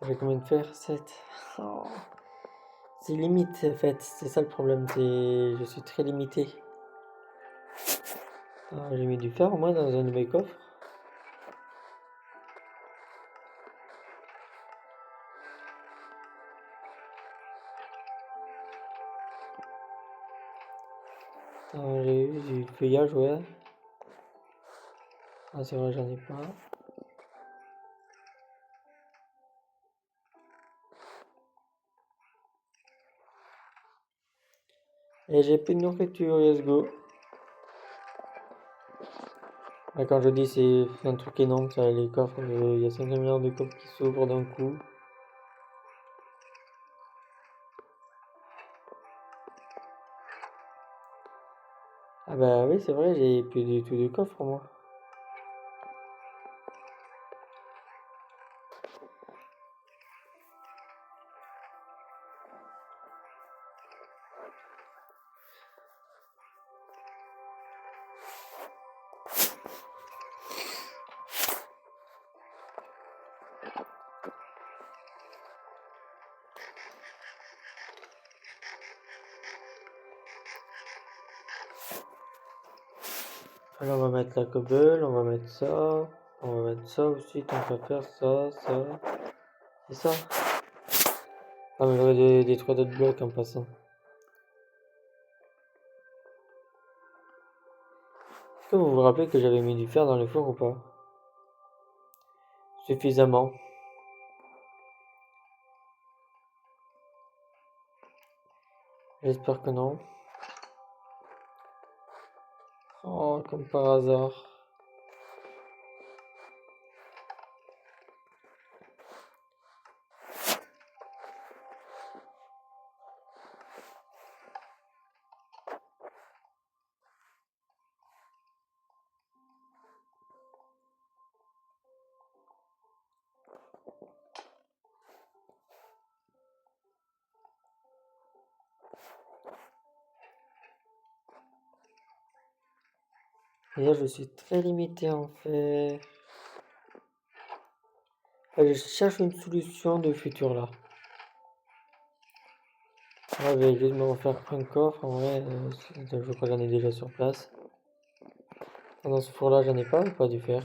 J'ai combien de fer? 7. Oh. C'est limite en fait, c'est ça le problème, je suis très limité. Ah, j'ai mis du fer au moins dans un de mes coffres. Ah, j'ai eu du feuillage, ouais. Ah, c'est vrai, j'en ai pas. Et j'ai plus de nourriture, let's go. Ah, quand je dis c'est un truc énorme, ça, les coffres, il y a 50 millions de coffres qui s'ouvrent d'un coup. Ah bah oui, c'est vrai, j'ai plus du tout de coffres moi. Alors on va mettre la cobble, on va mettre ça, on va mettre ça aussi, tant qu'à faire ça, ça, et ça. Ah mais j'aurais détruire d'autres blocs en passant. Est-ce que vous vous rappelez que j'avais mis du fer dans le four ou pas? Suffisamment. J'espère que non. comme par hasard. Et là, je suis très limité en fait. Je cherche une solution de futur là. Là, je vais juste me refaire un coffre. En vrai, je crois que j'en ai déjà sur place. Dans ce four là, j'en ai pas du fer.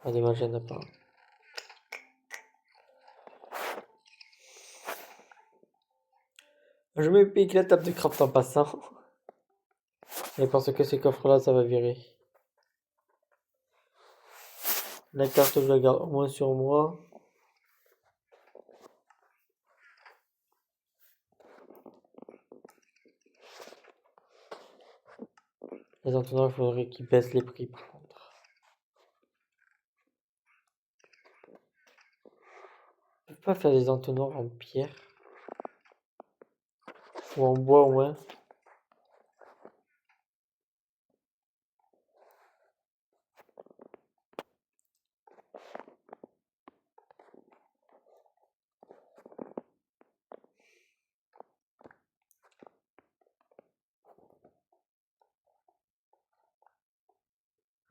Ah, dommage, j'en ai pas. Je me pique la table de craft en passant. Et parce que ces coffres là, ça va virer. La carte, je la garde au moins sur moi. Les entonnoirs, il faudrait qu'ils baissent les prix par contre. Je peux pas faire des entonnoirs en pierre. Ou en bois au moins.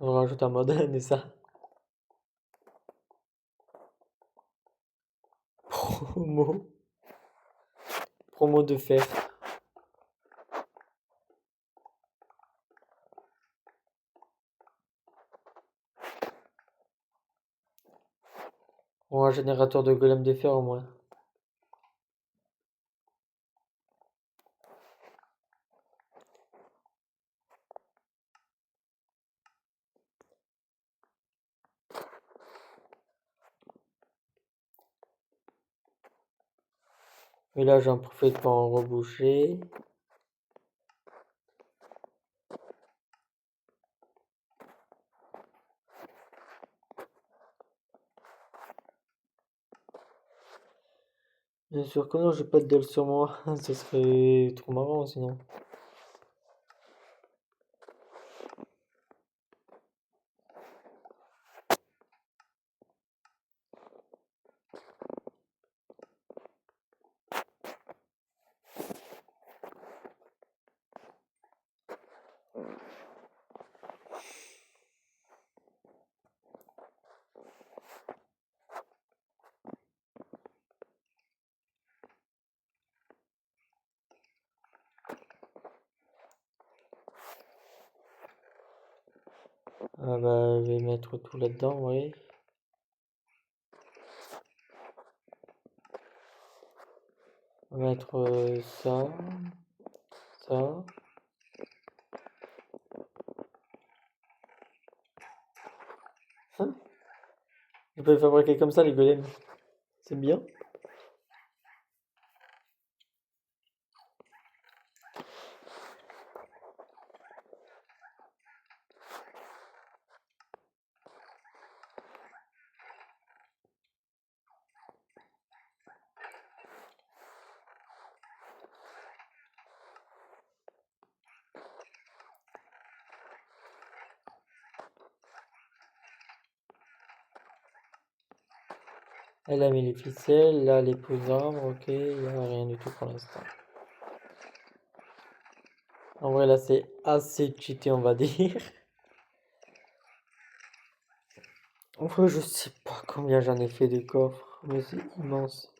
Je rajoute un mode et ça. Promo. Promo de fer. Ou un générateur de golem de fer au moins. Et là, j'en profite pour en reboucher. Bien sûr que non, j'ai pas de dalle sur moi. Ce serait trop marrant sinon. Ah bah, je vais mettre tout là-dedans, oui. On va mettre ça, ça. Hein, je peux les fabriquer comme ça, les golems. C'est bien. Elle a mis les ficelles, là les peaux d'arbres, ok, il n'y a rien du tout pour l'instant. En vrai là c'est assez cheaté on va dire. En vrai je sais pas combien j'en ai fait de coffres, mais c'est immense.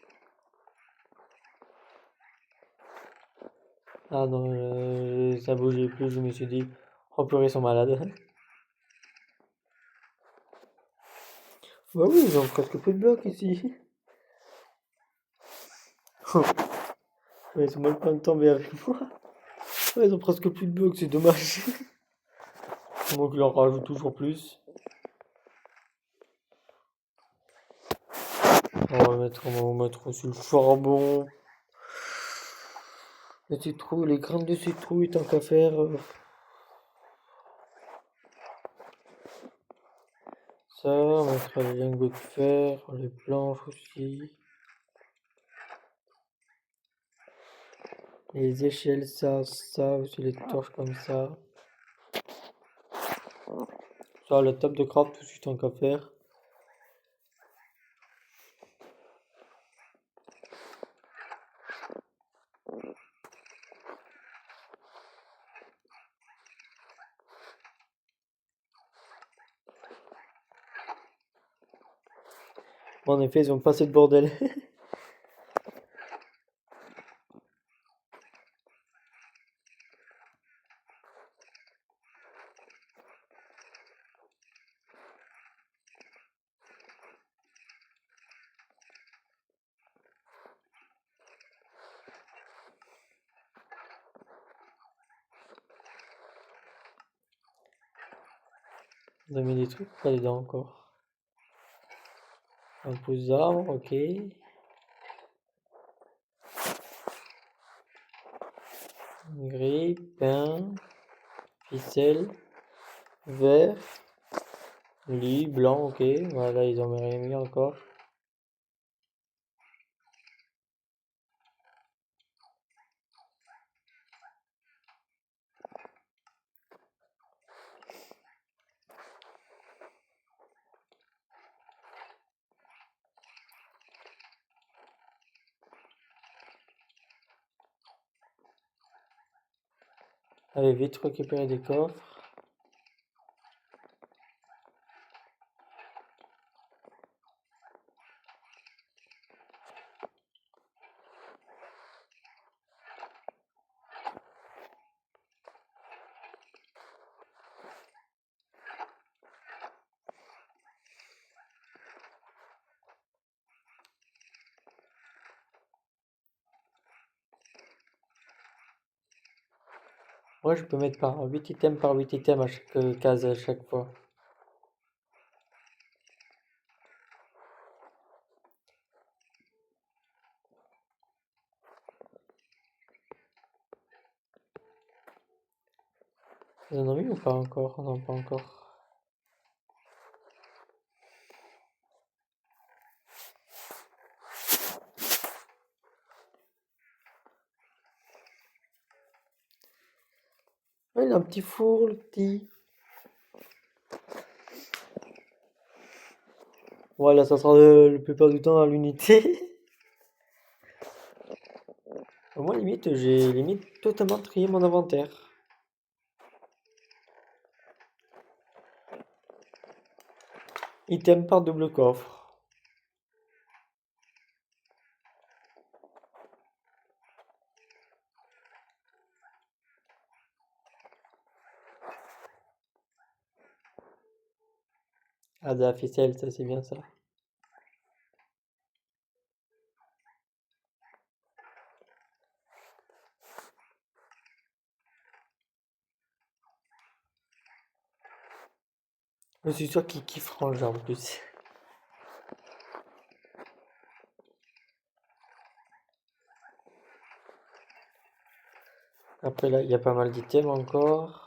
Ah non, ça bougeait plus, je me suis dit, oh purée ils sont malades. Bah oui, ils ont presque plus de blocs ici. Ouais, ils sont même pas de tomber avec moi. Ouais, ils ont presque plus de blocs, c'est dommage. Donc il en rajoute toujours plus. On va mettre aussi le charbon. Les citrouilles, les graines de citrouille, tant qu'à faire. ça, on mettra les lingots de fer, les planches aussi. Les échelles, ça, aussi les torches comme ça. Ça, la table de craft tout de suite tant qu'à faire. En effet, ils ont pas assez de bordel. Ils ont mis des trucs pas dedans encore. Un pouce d'arbre, ok. Gris, pain, ficelle, vert, lit, blanc, ok. Voilà, ils ont rien mis encore. Allez, vite récupérer des coffres. Moi, je peux mettre par 8 items par 8 items à chaque case à chaque fois. Vous en avez mis ou pas encore? Non, pas encore. Ah, il a un petit four, le petit. Voilà, ça sera le plupart du temps à l'unité. Moi, limite, j'ai limite totalement trié mon inventaire. Item par double coffre. Ah, de la ficelle, ça c'est bien ça. Je suis sûr qu'ils kifferont le jeu en plus. Après là, il y a pas mal d'items encore.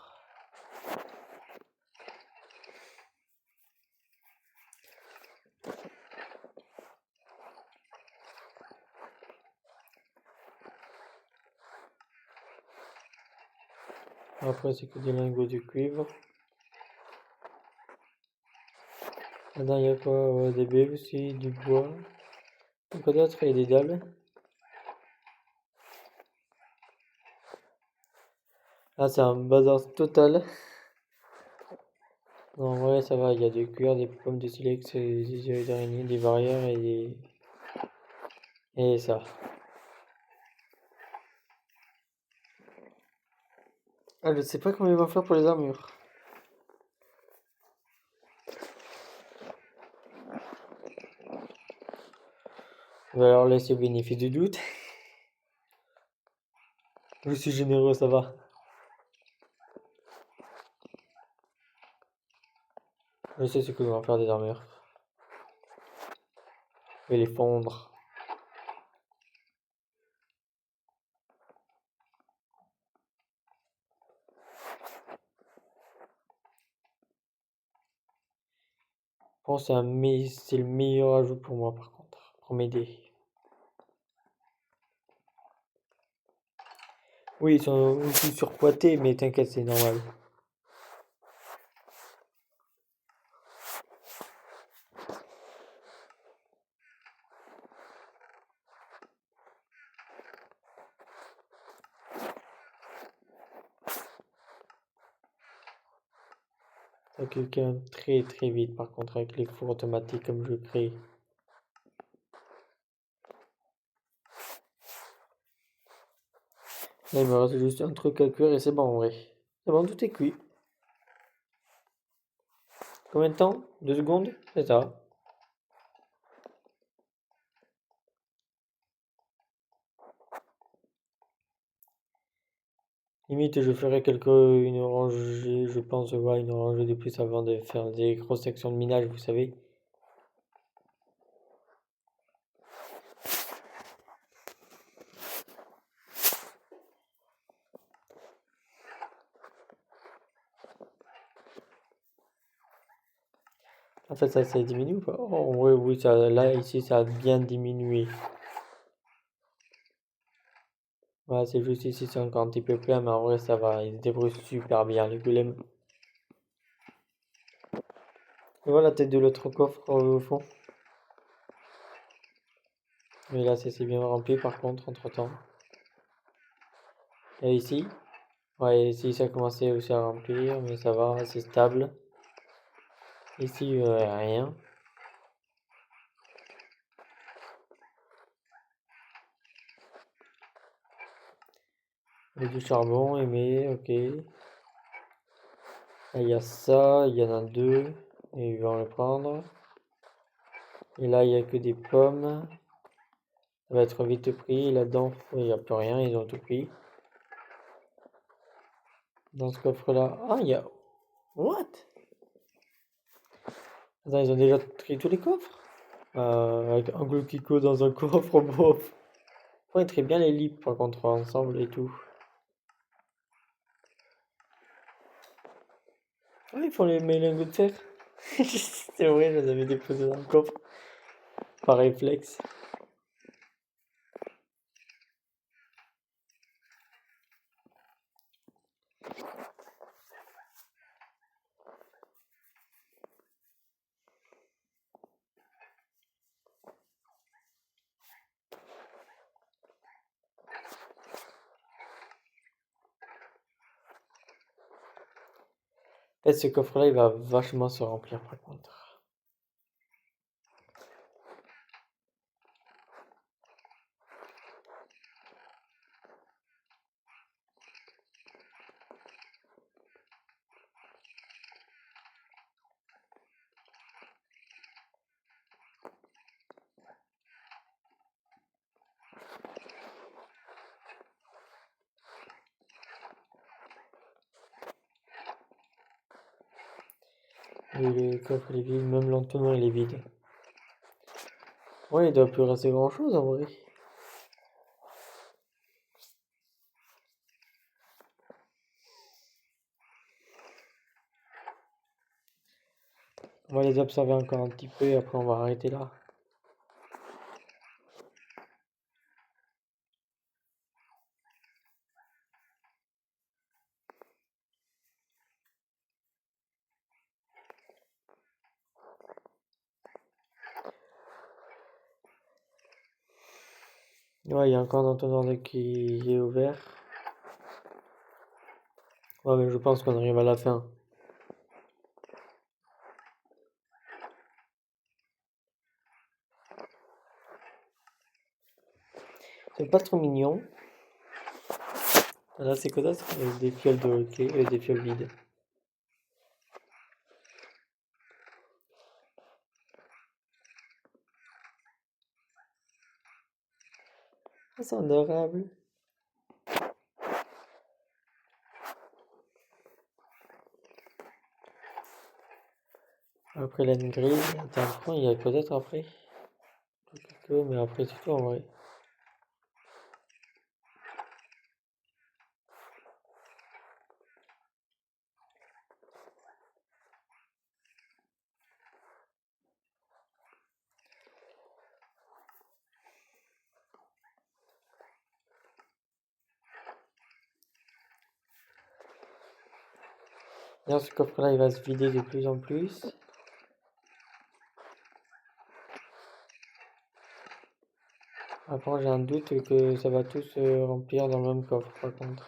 Après, c'est que des lingots de cuivre. Là-dedans, il y a quoi? Ouais, des baies aussi, du bois. Quoi d'autre? Il y a des dalles. Ah, c'est un bazar total. Non, ouais, ça va, il y a du cuir, des pommes de silex, des œufs d'araignée, des barrières et des... Et ça. Ah, je sais pas comment ils vont faire pour les armures. On va leur laisser le bénéfice du doute. Je suis généreux, ça va. Je sais ce que vont faire des armures. Je vais les fondre. Bon, c'est le meilleur ajout pour moi par contre, pour m'aider. Oui, ils sont aussi surpoités, mais t'inquiète, c'est normal. Ça cuit quand même très très vite par contre avec les fours automatiques comme je crée. Là, il me reste juste un truc à cuire et c'est bon en vrai. C'est bon, tout est cuit. Combien de temps? 2 secondes? C'est ça. Limite, je ferai une rangée, je pense, ouais, une rangée de plus avant de faire des grosses sections de minage, vous savez. En fait, ça diminue ou pas? Oh, en vrai, oui, là, ici, ça a bien diminué. Ouais, c'est juste ici, c'est encore un petit peu plein, mais en vrai, ça va. Il se débrouille super bien, les golems. Et voilà la tête de l'autre coffre au fond. Mais là, c'est bien rempli, par contre, entre-temps. Et ici? Ouais, ici, ça a commencé aussi à remplir, mais ça va, c'est stable. Ici, rien. Et du charbon, aimé, ok. Là, il y a ça, il y en a deux, et ils vont le prendre. Et là, il n'y a que des pommes. Ça va être vite pris. Là-dedans, il n'y a plus rien, ils ont tout pris. Dans ce coffre-là, ah, il y a... What? Attends, ils ont déjà pris tous les coffres? Avec un Kiko dans un coffre, bof. Faut très bien les lips, par contre, ensemble et tout. Ah, ils font mes lingots de fer. C'est vrai, je les avais déposés dans le coffre. Par réflexe. Et ce coffre-là, il va vachement se remplir, par contre. Et le coffre, il est vide. Même l'entonnoir, il est vide. Ouais, il doit plus rester grand-chose, en vrai. On va les observer encore un petit peu et après on va arrêter là. Ouais, il y a encore un entonnoir qui est ouvert. Ouais, mais je pense qu'on arrive à la fin. C'est pas trop mignon. Là, c'est quoi ça? C'est des fioles de hockey, des fioles vides. Ah, c'est adorable. Après la grille, attends, il y a quoi d'autre après? Mais après c'est tout en vrai. D'ailleurs, ce coffre-là, il va se vider de plus en plus. Après, j'ai un doute que ça va tous se remplir dans le même coffre, par contre.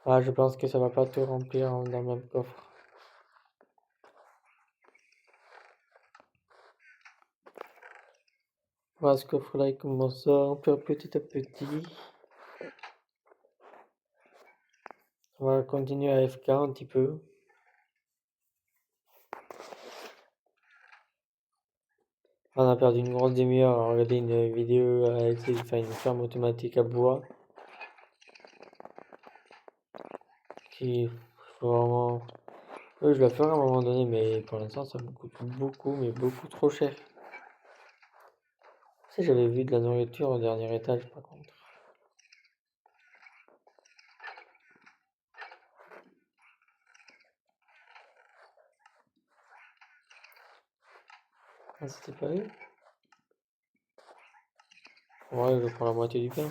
Ah, je pense que ça va pas tout remplir dans le même coffre. Voilà, ce coffre-là, il commence à remplir petit à petit. On va continuer à FK un petit peu. On a perdu une grosse demi-heure à regarder une vidéo à essayer de faire une ferme automatique à bois. Qui faut vraiment... Oui, je la ferai à un moment donné, mais pour l'instant, ça me coûte beaucoup, mais beaucoup trop cher. Si j'avais vu de la nourriture au dernier étage, par contre. Ah, c'était pas eux? Ouais, je prends la moitié du pain.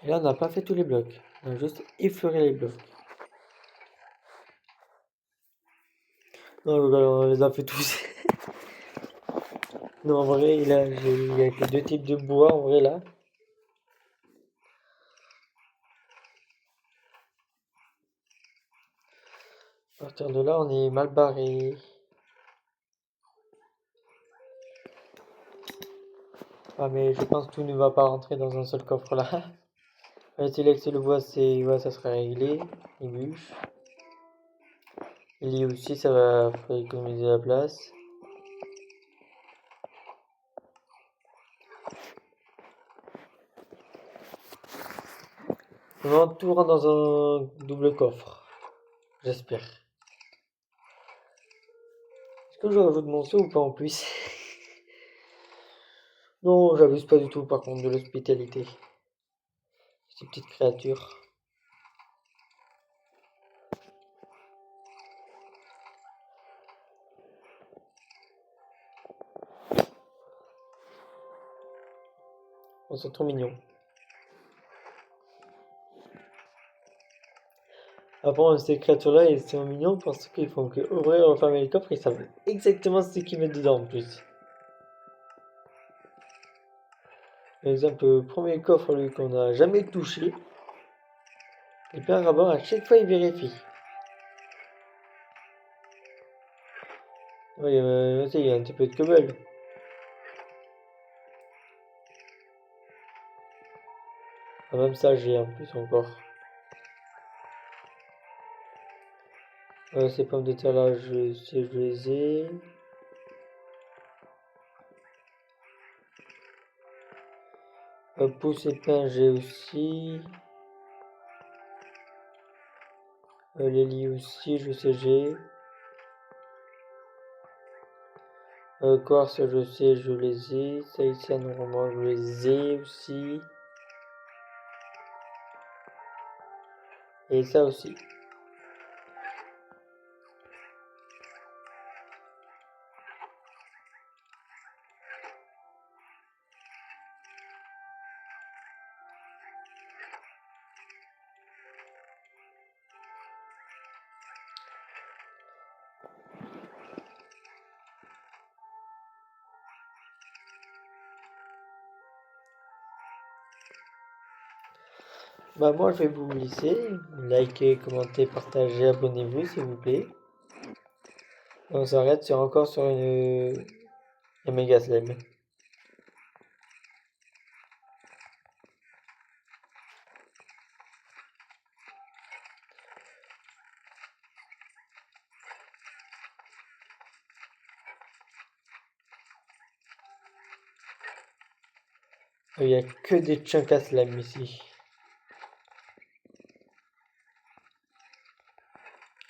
Et là, on n'a pas fait tous les blocs. On a juste effleuré les blocs. Non, on les a fait tous. Non, en vrai, il y a que deux types de bois, en vrai, là. À partir de là, on est mal barré. Ah, mais je pense que tout ne va pas rentrer dans un seul coffre, là. Sélectionner le bois, c'est... Ouais, ça sera réglé. Les bûches. Il y aussi, ça va faut économiser la place. On va tout rentre dans un double coffre. J'espère. Est-ce que je rajoute mon saut ou pas en plus? Non, j'abuse pas du tout par contre de l'hospitalité. Ces petites créatures. Oh, c'est trop mignon. Après, ces créatures-là, ils sont mignons parce qu'ils font que ouvrir, refermer le coffre, ils savent exactement ce qu'ils mettent dedans en plus. Par exemple, le premier coffre, lui, qu'on n'a jamais touché, et puis un rabbin, à chaque fois, il vérifie. Oui, il y a un petit peu de cobble. Ah, même ça, j'ai en plus encore. Ces pommes de terre là, je les ai. Pousse et pain, j'ai aussi. Les lits aussi, je sais, j'ai. Corse, je sais, je les ai. Saïtian, normalement, je les ai aussi. Et ça aussi. Bah moi je vais vous laisser. Likez, commentez, partagez, abonnez-vous s'il vous plaît. On s'arrête encore sur une méga slime. Il n'y a que des chunks à slime ici.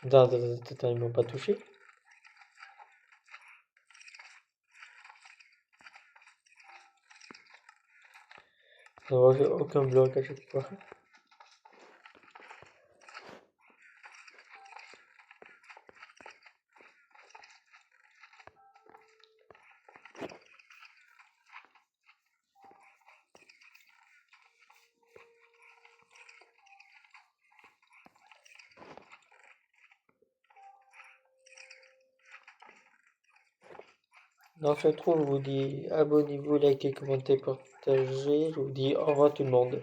Attends, ils m'ont pas touché. Non, j'ai aucun bloc à chaque fois. Dans ce trou, je vous dis abonnez-vous, likez, commentez, partagez. Je vous dis au revoir tout le monde.